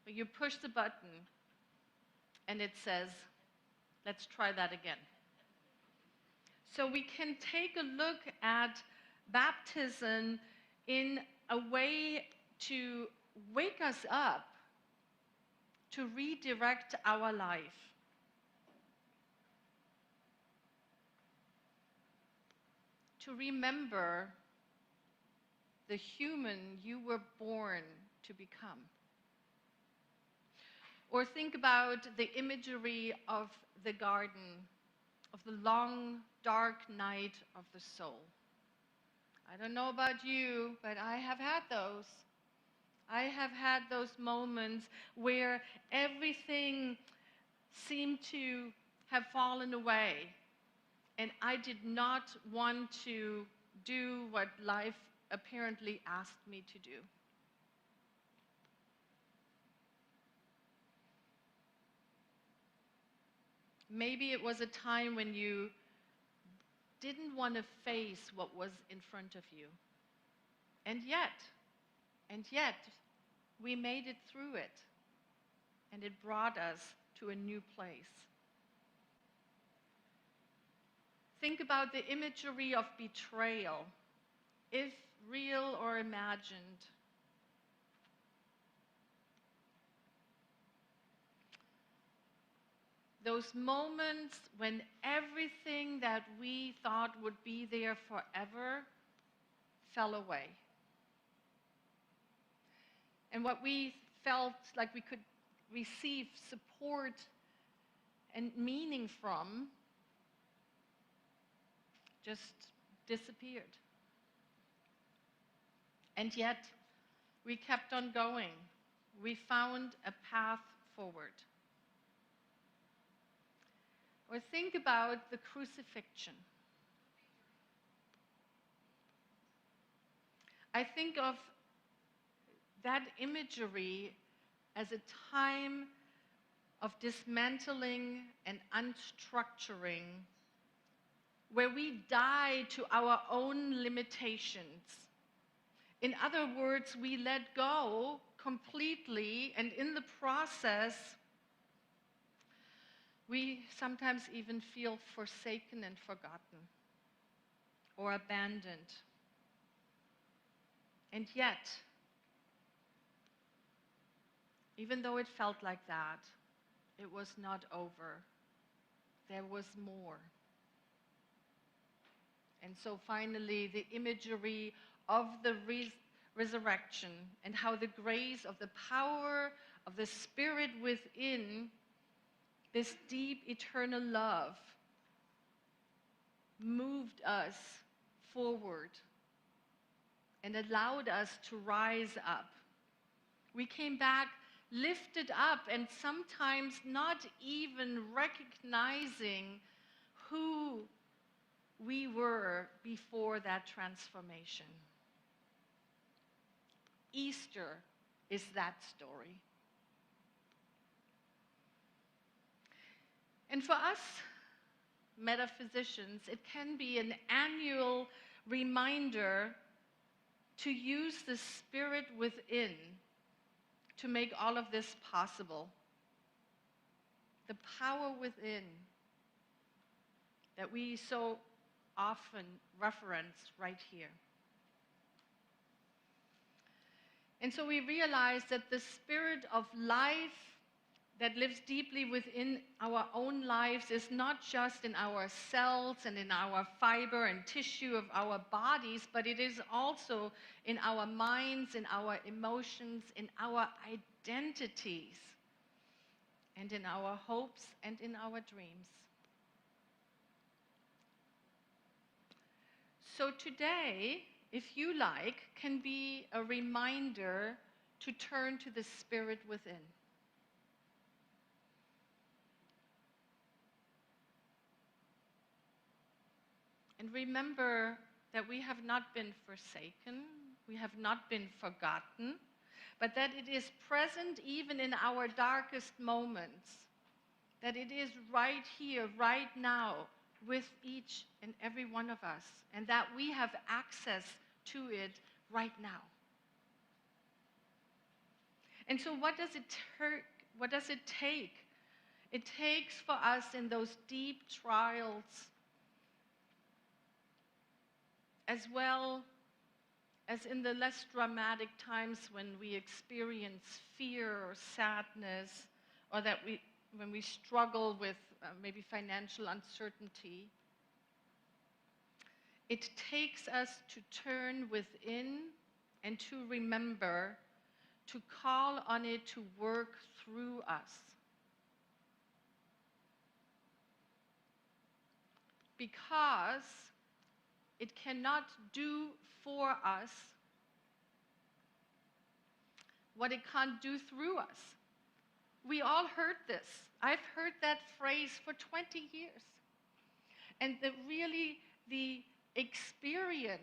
Where you push the button and it says, Let's try that again. So we can take a look at baptism in a way to wake us up, to redirect our life. To remember the human you were born to become. Or think about the imagery of the garden, of the long, dark night of the soul. I don't know about you, but I have had those. I have had those moments where everything seemed to have fallen away, and I did not want to do what life apparently asked me to do. Maybe it was a time when you didn't want to face what was in front of you. And yet, we made it through it. And it brought us to a new place. Think about the imagery of betrayal, if real or imagined. Those moments when everything that we thought would be there forever fell away. And what we felt like we could receive support and meaning from just disappeared. And yet, we kept on going. We found a path forward. Or think about the crucifixion. I think of that imagery as a time of dismantling and unstructuring, where we die to our own limitations. In other words, we let go completely, and in the process, we sometimes even feel forsaken and forgotten or abandoned. And yet, even though it felt like that, it was not over. There was more. And so finally, the imagery of the resurrection and how the grace of the power of the Spirit within, this deep eternal love, moved us forward and allowed us to rise up. We came back lifted up and sometimes not even recognizing who we were before that transformation. Easter is that story. And for us metaphysicians, it can be an annual reminder to use the Spirit within to make all of this possible. The power within that we so often reference right here. And so we realize that the Spirit of life that lives deeply within our own lives is not just in our cells and in our fiber and tissue of our bodies, but it is also in our minds, in our emotions, in our identities, and in our hopes and in our dreams. So today, if you like, can be a reminder to turn to the Spirit within. And remember that we have not been forsaken, we have not been forgotten, but that it is present even in our darkest moments, that it is right here, right now, with each and every one of us, and that we have access to it right now. And so what does it take It takes for us in those deep trials, as well as in the less dramatic times when we experience fear or sadness, or when we struggle with maybe financial uncertainty. It takes us to turn within and to remember to call on it to work through us. Because it cannot do for us what it can't do through us. We all heard this. I've heard that phrase for 20 years. And the experience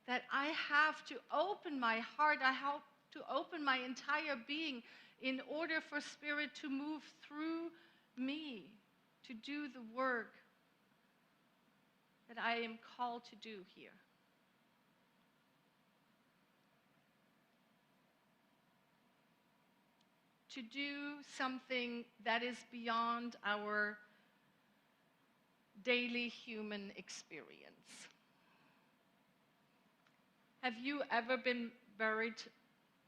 that I have to open my heart, I have to open my entire being in order for Spirit to move through me, to do the work that I am called to do here. To do something that is beyond our daily human experience. Have you ever been buried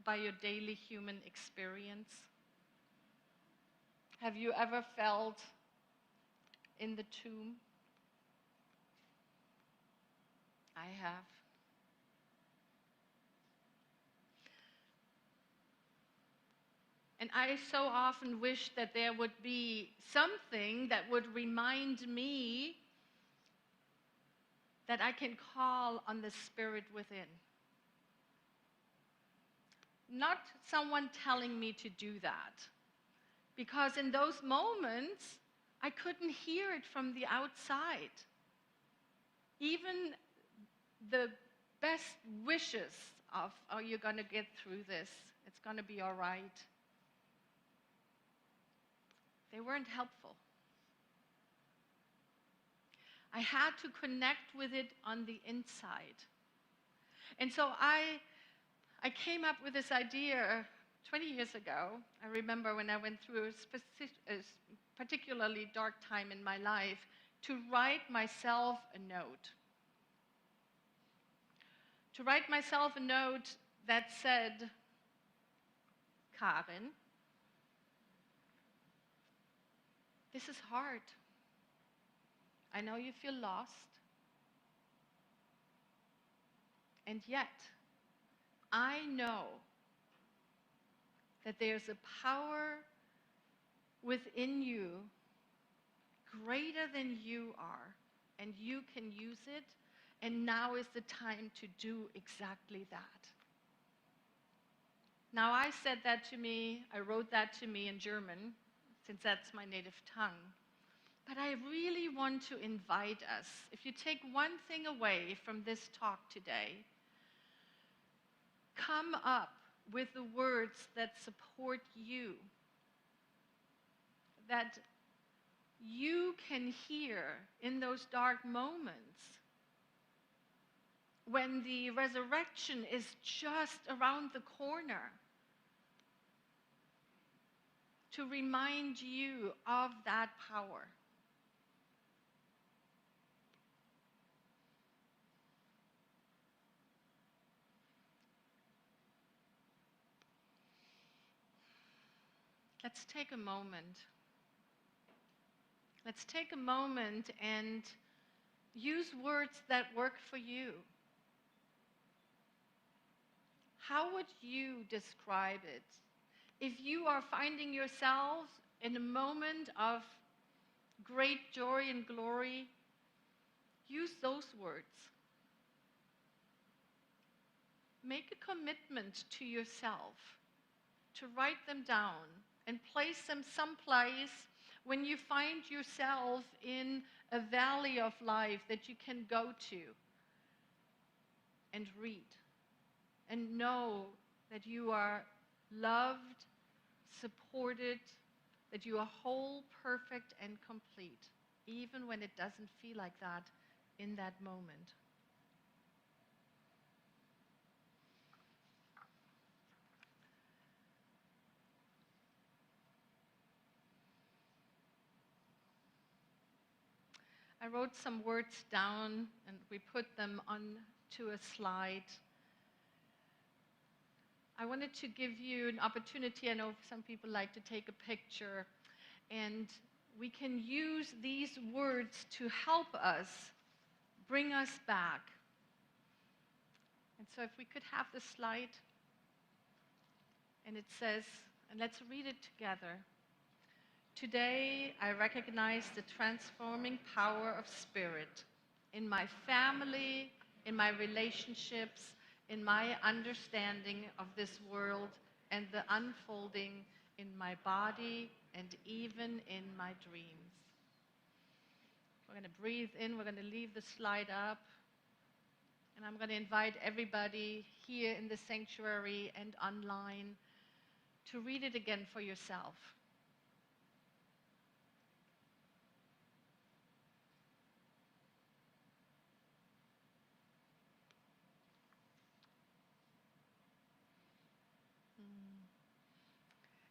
by your daily human experience? Have you ever felt in the tomb? I have. And I so often wish that there would be something that would remind me that I can call on the Spirit within. Not someone telling me to do that. Because in those moments, I couldn't hear it from the outside. Even the best wishes of, oh, you're going to get through this, it's going to be all right, they weren't helpful. I had to connect with it on the inside. And so I came up with this idea 20 years ago. I remember when I went through a particularly dark time in my life, to write myself a note. To write myself a note that said, Karin, this is hard. I know you feel lost. And yet, I know that there's a power within you greater than you are, and you can use it, and now is the time to do exactly that. Now, I said that to me, I wrote that to me in German, since that's my native tongue. But I really want to invite us, if you take one thing away from this talk today, come up with the words that support you, that you can hear in those dark moments when the resurrection is just around the corner, to remind you of that power. Let's take a moment. Let's take a moment and use words that work for you. How would you describe it? If you are finding yourself in a moment of great joy and glory, use those words. Make a commitment to yourself to write them down and place them someplace when you find yourself in a valley of life that you can go to and read and know that you are loved, supported, that you are whole, perfect, and complete, even when it doesn't feel like that in that moment. I wrote some words down and we put them onto a slide. I wanted to give you an opportunity. I know some people like to take a picture, and we can use these words to help us, bring us back. And so if we could have the slide, and it says, and let's read it together. Today, I recognize the transforming power of spirit in my family, in my relationships, in my understanding of this world, and the unfolding in my body and even in my dreams. We're going to breathe in, we're going to leave the slide up, and I'm going to invite everybody here in the sanctuary and online to read it again for yourself.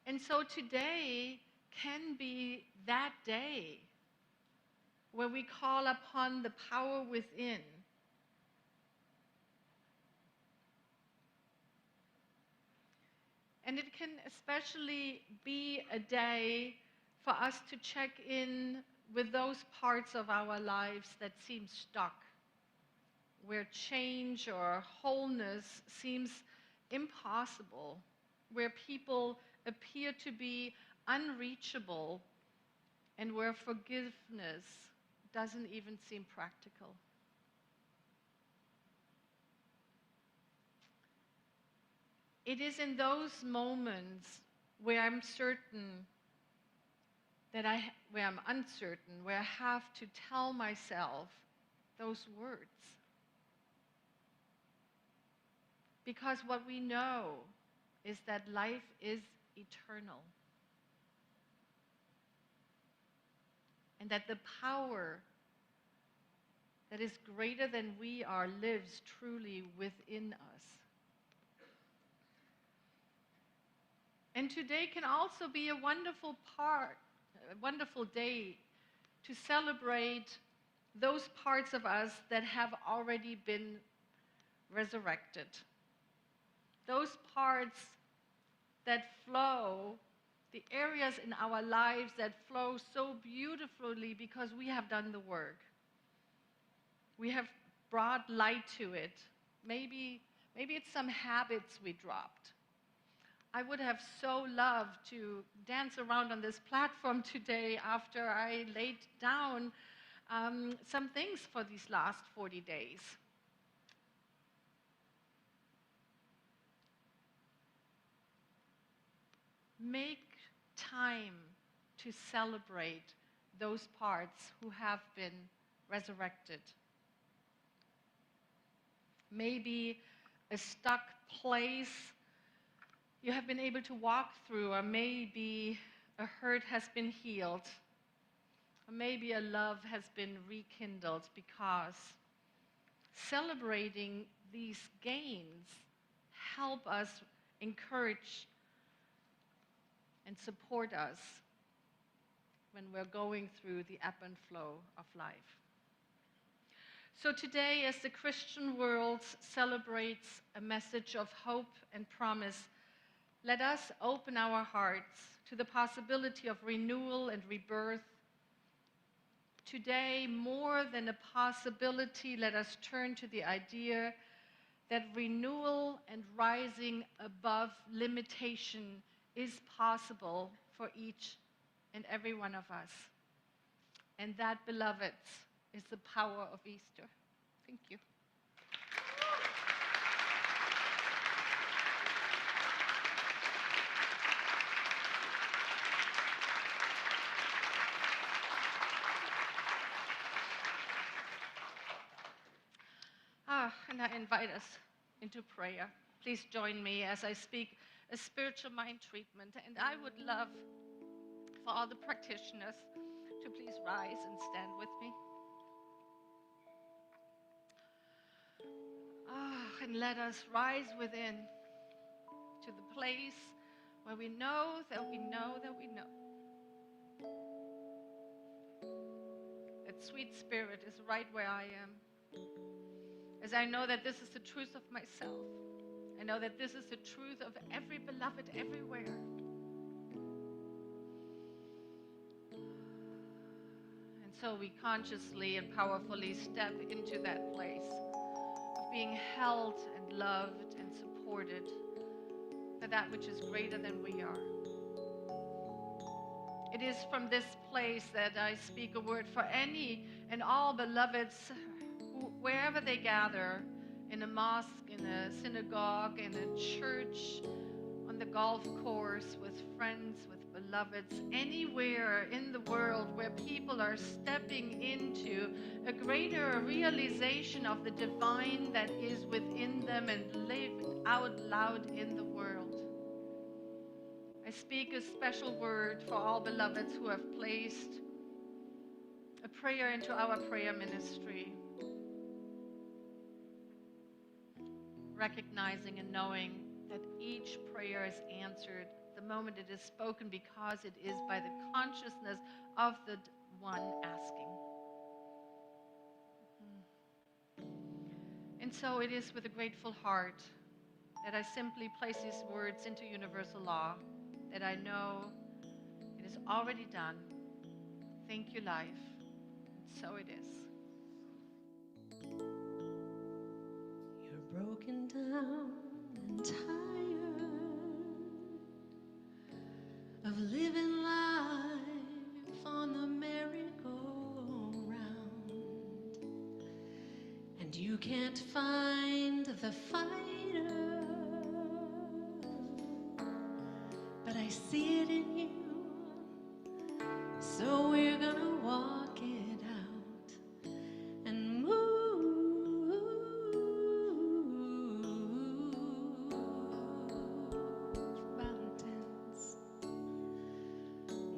And so today can be that day where we call upon the power within. And it can especially be a day for us to check in with those parts of our lives that seem stuck, where change or wholeness seems impossible, where people appear to be unreachable, and where forgiveness doesn't even seem practical. It is in those moments where I'm certain where I'm uncertain, where I have to tell myself those words. Because what we know is that life is eternal. And that the power that is greater than we are lives truly within us. And today can also be a wonderful day to celebrate those parts of us that have already been resurrected. Those parts that flow, the areas in our lives that flow so beautifully because we have done the work. We have brought light to it. Maybe it's some habits we dropped. I would have so loved to dance around on this platform today after I laid down some things for these last 40 days. Make time to celebrate those parts who have been resurrected. Maybe a stuck place you have been able to walk through, or maybe a hurt has been healed, or maybe a love has been rekindled, because celebrating these gains help us encourage and support us when we're going through the ebb and flow of life. So today, as the Christian world celebrates a message of hope and promise, let us open our hearts to the possibility of renewal and rebirth. Today, more than a possibility, let us turn to the idea that renewal and rising above limitation is possible for each and every one of us. And that, beloveds, is the power of Easter. Thank you. And I invite us into prayer. Please join me as I speak a spiritual mind treatment. And I would love for all the practitioners to please rise and stand with me. And let us rise within to the place where we know that we know that we know that sweet Spirit is right where I am. As I know that this is the truth of myself. I know that this is the truth of every beloved everywhere. And so we consciously and powerfully step into that place of being held and loved and supported by that which is greater than we are. It is from this place that I speak a word for any and all beloveds, wherever they gather, in a mosque, in a synagogue, in a church, on the golf course, with friends, with beloveds, anywhere in the world where people are stepping into a greater realization of the divine that is within them and live out loud in the world. I speak a special word for all beloveds who have placed a prayer into our prayer ministry, recognizing and knowing that each prayer is answered the moment it is spoken, because it is by the consciousness of the one asking. And so it is with a grateful heart that I simply place these words into universal law, that I know it is already done. Thank you, life. And so it is. You're broken down and tired of living life on the merry-go-round, and you can't find the fighter, but I see it in you, so we're gonna walk it out and move mountains.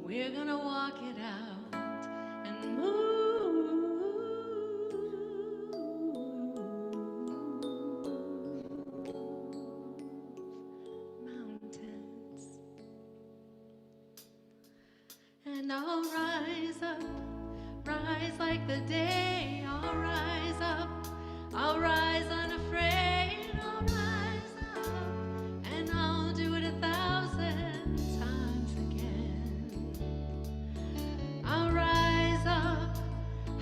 We're gonna walk it out and move mountains. And I'll rise up, rise like the day. I'll rise up, I'll rise unafraid. I'll rise up, and I'll do it 1,000 times again. I'll rise up,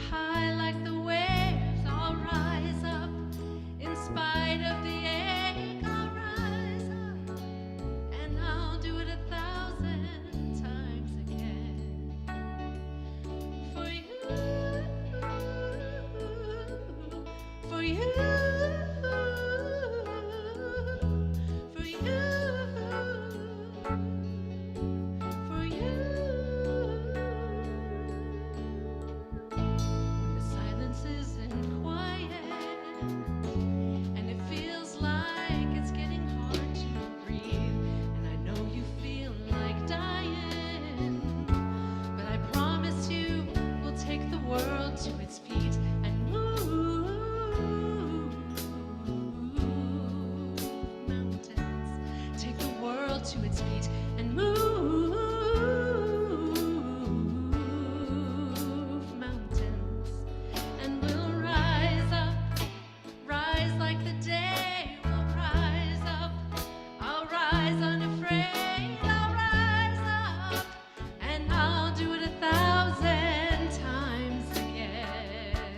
high like the waves. I'll rise up, in spite of the ache. I'll rise up, and I'll do it 1,000 times again. For you, for you, for you, for you. When the silence isn't quiet and it feels like it's getting hard to breathe, and I know you feel like dying, but I promise you we'll take the world to its feet and move mountains. Take the world to its feet and move mountains. And we'll rise up, rise like the day. We'll rise up, I'll rise unafraid. I'll rise up, and I'll do it 1,000 times again.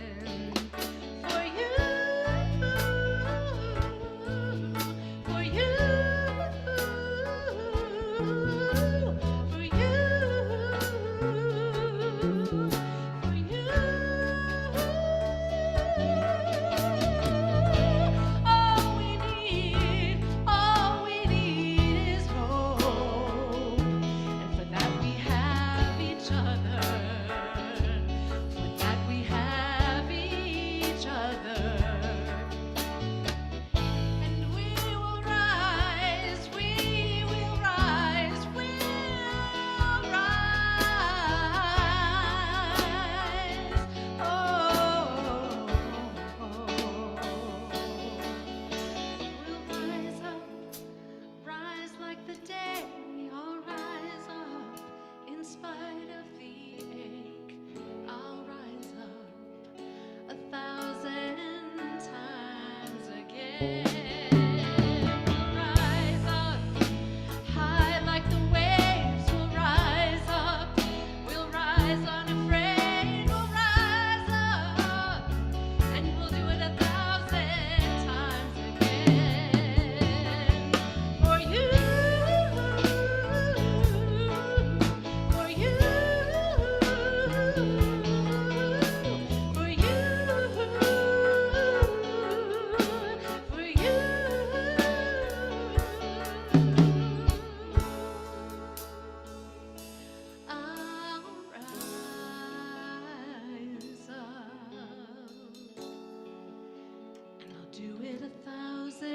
do it 1,000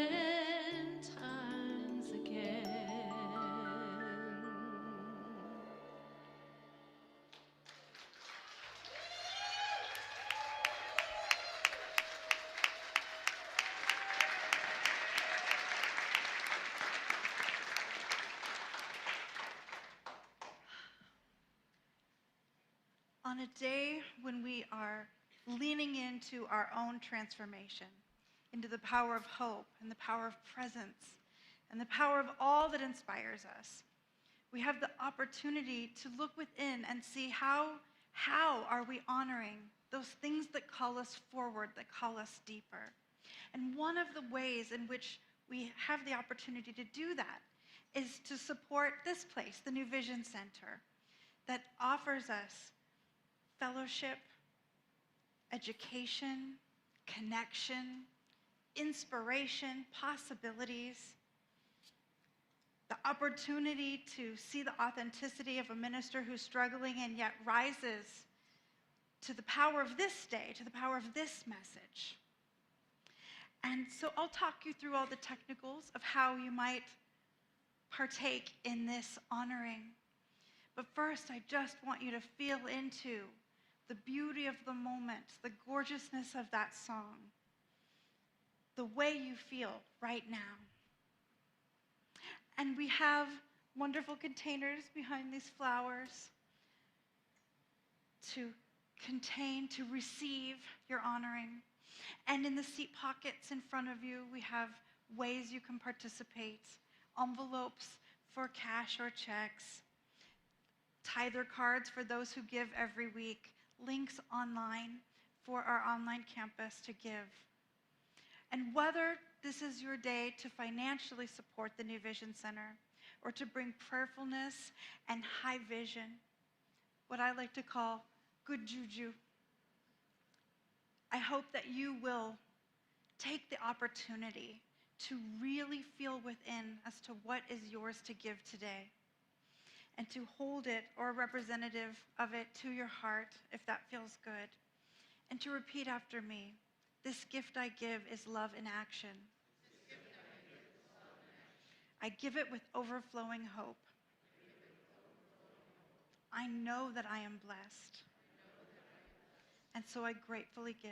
times again. On a day when we are leaning into our own transformation, into the power of hope and the power of presence and the power of all that inspires us, we have the opportunity to look within and see how are we honoring those things that call us forward, that call us deeper. And one of the ways in which we have the opportunity to do that is to support this place, the New Vision Center, that offers us fellowship, education, connection, inspiration, possibilities, the opportunity to see the authenticity of a minister who's struggling and yet rises to the power of this day, to the power of this message. And so I'll talk you through all the technicals of how you might partake in this honoring. But first, I just want you to feel into the beauty of the moment, the gorgeousness of that song, the way you feel right now. And we have wonderful containers behind these flowers to contain, to receive your honoring. And in the seat pockets in front of you, we have ways you can participate, envelopes for cash or checks, tither cards for those who give every week, links online for our online campus to give. And whether this is your day to financially support the New Vision Center or to bring prayerfulness and high vision, what I like to call good juju, I hope that you will take the opportunity to really feel within as to what is yours to give today, and to hold it or a representative of it to your heart if that feels good, and to repeat after me. This gift I give is love in action. I give it with overflowing hope. I know that I am blessed, and so I gratefully give.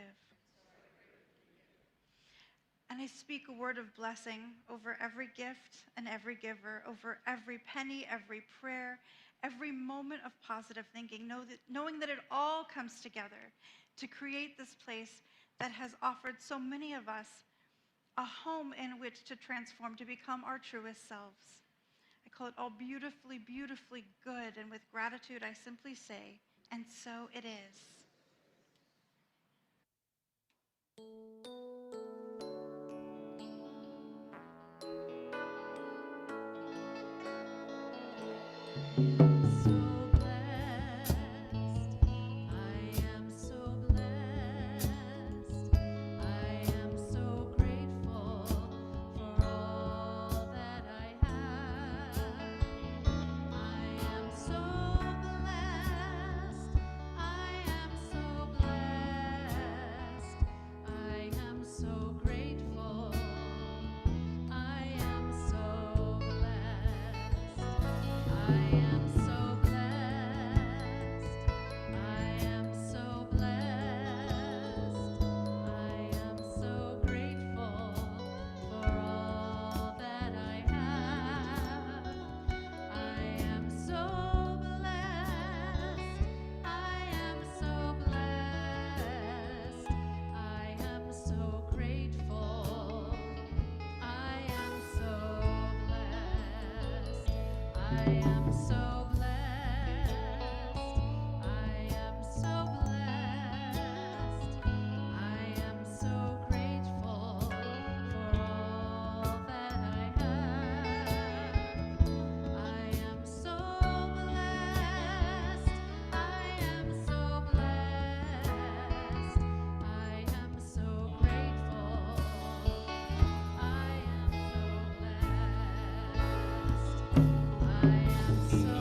And I speak a word of blessing over every gift and every giver, over every penny, every prayer, every moment of positive thinking, knowing that it all comes together to create this place that has offered so many of us a home in which to transform, to become our truest selves. I call it all beautifully, beautifully good, and with gratitude I simply say, and so it is. So blessed, I am so blessed, I am so grateful for all that I have. I am so blessed, I am so blessed, I am so grateful, I am so blessed. I am so blessed. I am so blessed. I am so grateful for all that I have. I am so blessed. I am so blessed. I am so grateful. I am so blessed. I am so blessed. I am so blessed. I am so grateful for all that I have. I am so blessed. I am so blessed. I am so grateful. I am so blessed. I am so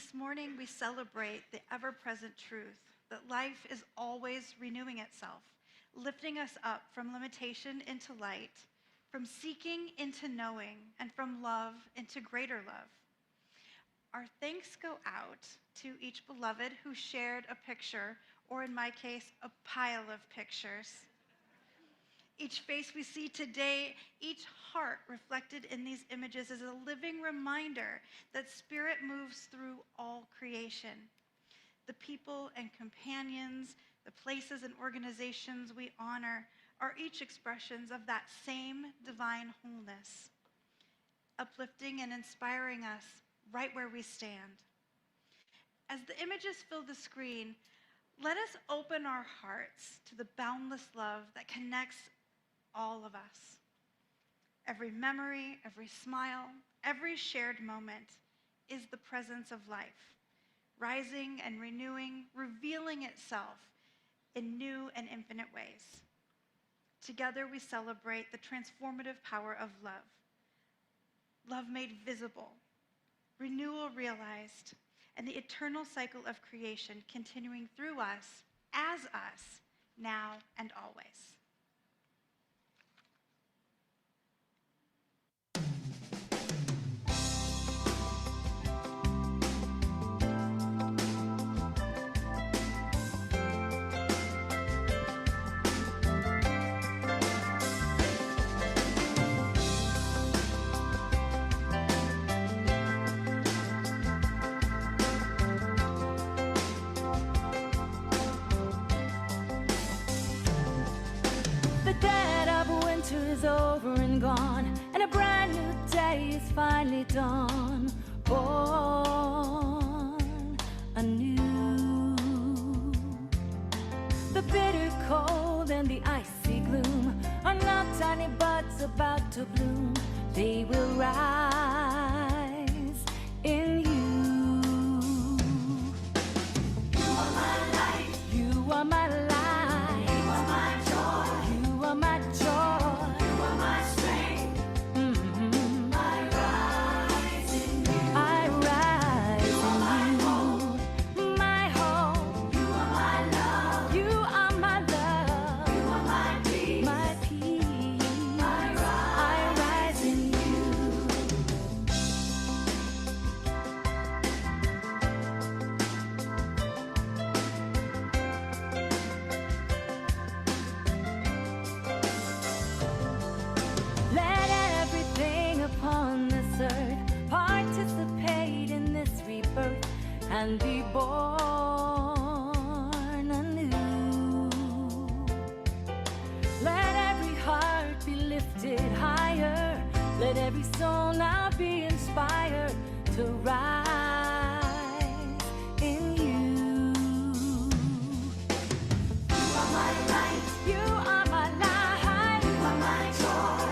This morning, we celebrate the ever-present truth that life is always renewing itself, lifting us up from limitation into light, from seeking into knowing, and from love into greater love. Our thanks go out to each beloved who shared a picture, or in my case, a pile of pictures. Each face we see today, each heart reflected in these images is a living reminder that Spirit moves through all creation. The people and companions, the places and organizations we honor are each expressions of that same divine wholeness, uplifting and inspiring us right where we stand. As the images fill the screen, let us open our hearts to the boundless love that connects all of us. Every memory, every smile, every shared moment is the presence of life, rising and renewing, revealing itself in new and infinite ways. Together we celebrate the transformative power of love. Love made visible, renewal realized, and the eternal cycle of creation continuing through us, as us, now and always. Over and gone, and a brand new day is finally dawn, born anew. The bitter cold and the icy gloom are not tiny buds about to bloom. They will rise in you. You are my light. You are my light. You are my joy. You are my joy. And be born anew. Let every heart be lifted higher. Let every soul now be inspired to rise in you. You are my light. You are my light. You are my joy.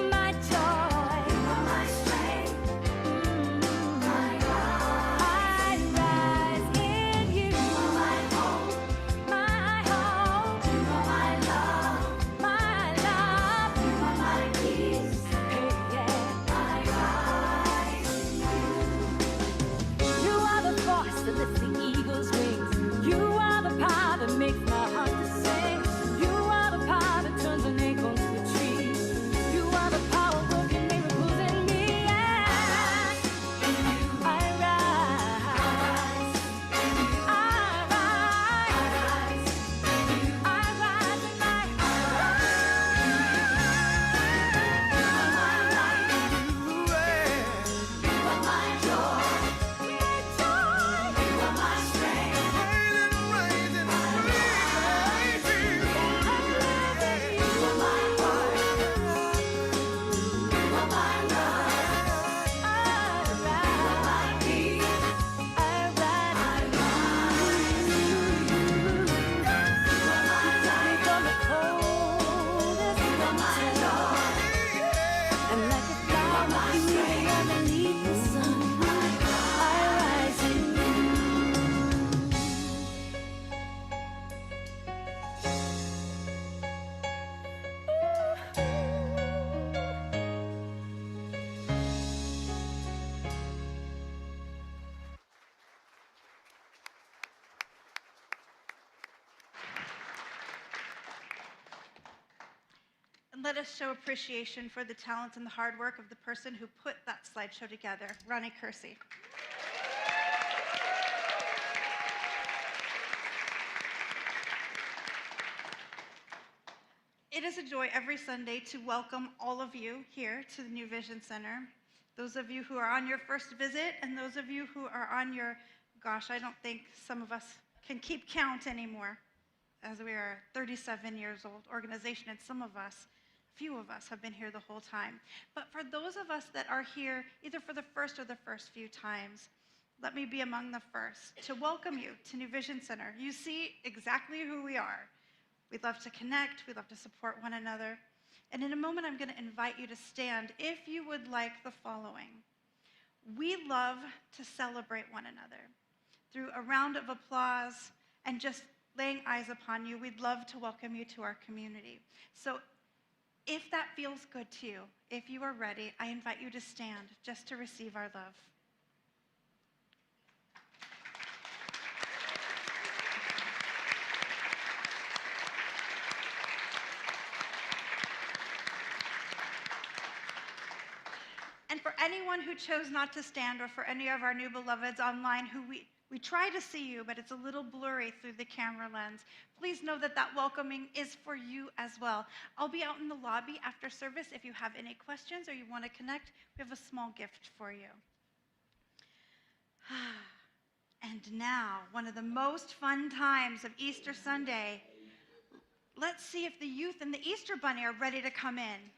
My joy. You are my strength. My God. let us show appreciation for the talent and the hard work of the person who put that slideshow together, Ronnie Kersey. It is a joy every Sunday to welcome all of you here to the New Vision Center. Those of you who are on your first visit and those of you who are on your, gosh, I don't think some of us can keep count anymore, as we are a 37 years old organization, and few of us have been here the whole time. But for those of us that are here either for the first or the first few times, let me be among the first to welcome you to New Vision Center. You see exactly who we are. We love to connect, we love to support one another. And in a moment, I'm going to invite you to stand if you would like the following. We love to celebrate one another. Through a round of applause and just laying eyes upon you, we'd love to welcome you to our community. So if that feels good to you, if you are ready, I invite you to stand just to receive our love. And for anyone who chose not to stand, or for any of our new beloveds online who we try to see you, but it's a little blurry through the camera lens, please know that that welcoming is for you as well. I'll be out in the lobby after service if you have any questions or you want to connect. We have a small gift for you. And now, one of the most fun times of Easter Sunday. Let's see if the youth and the Easter Bunny are ready to come in.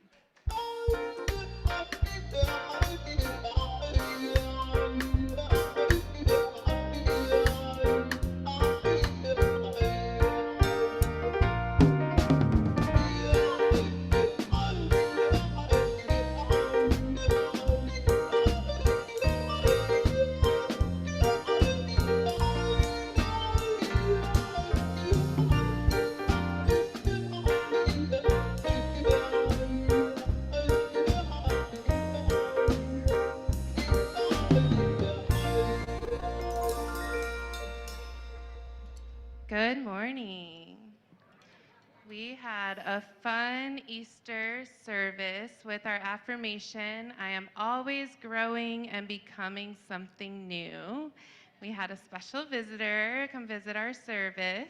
Good morning. We had a fun Easter service with our affirmation, I am always growing and becoming something new. We had a special visitor come visit our service.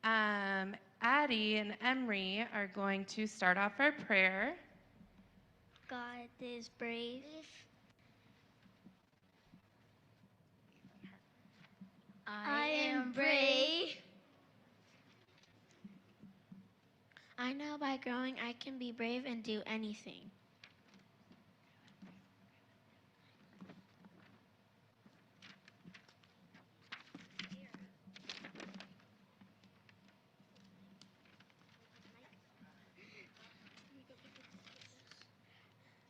Addie and Emery are going to start off our prayer. God is brave. I am brave. I know by growing I can be brave and do anything.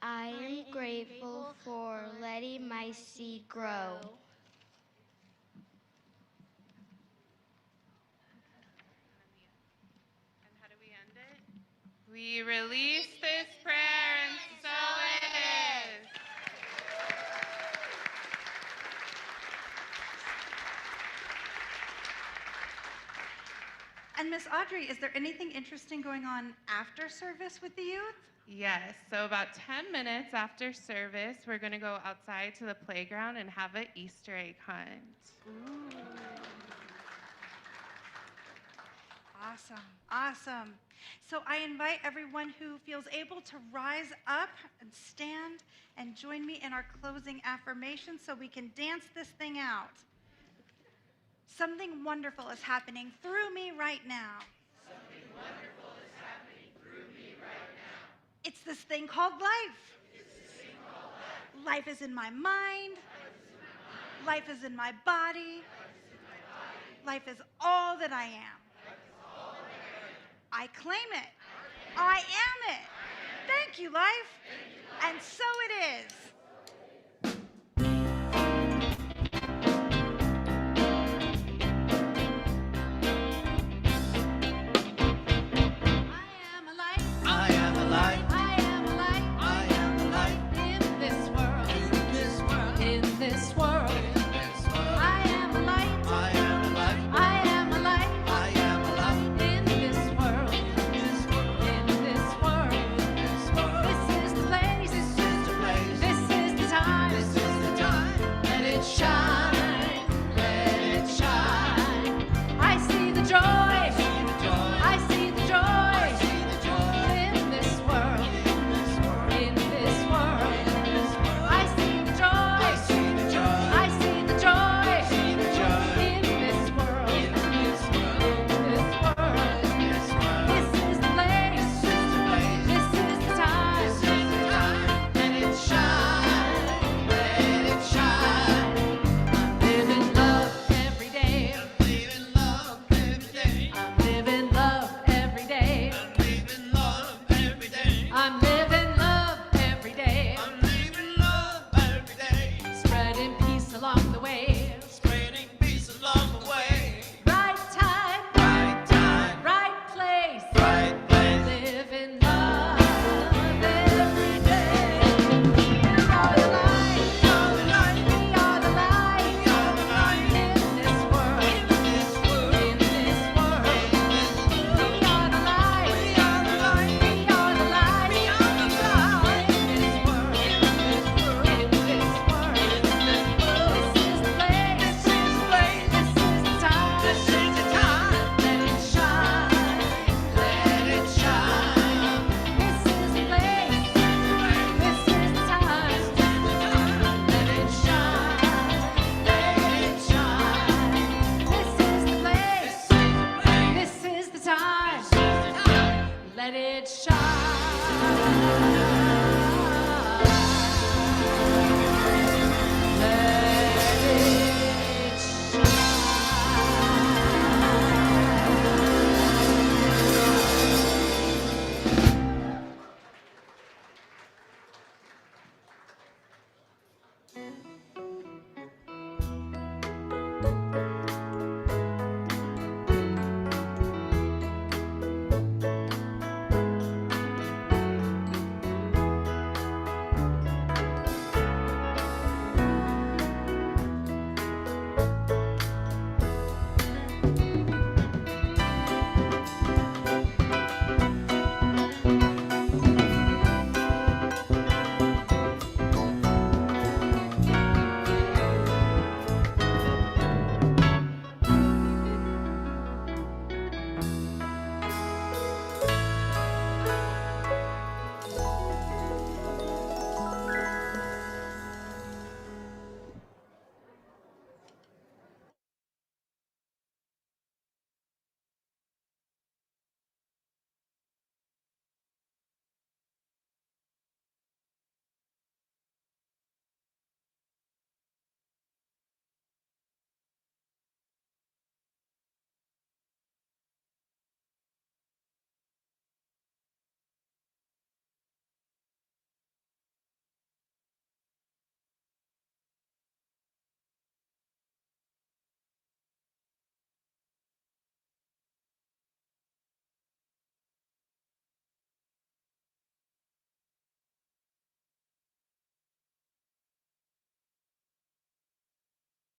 I am grateful for letting my seed grow. And how do we end it? We release this prayer, and so it is. And Miss Audrey, is there anything interesting going on after service with the youth? Yes, so about 10 minutes after service, we're going to go outside to the playground and have an Easter egg hunt. Ooh. Awesome, awesome. So I invite everyone who feels able to rise up and stand and join me in our closing affirmation so we can dance this thing out. Something wonderful is happening through me right now. Something wonderful is happening through me right now. It's this thing called life. It's this thing called life. Life is in my mind. Life is in my body. Life is all that I am. I claim it. I am it. Thank you, life. And so it is.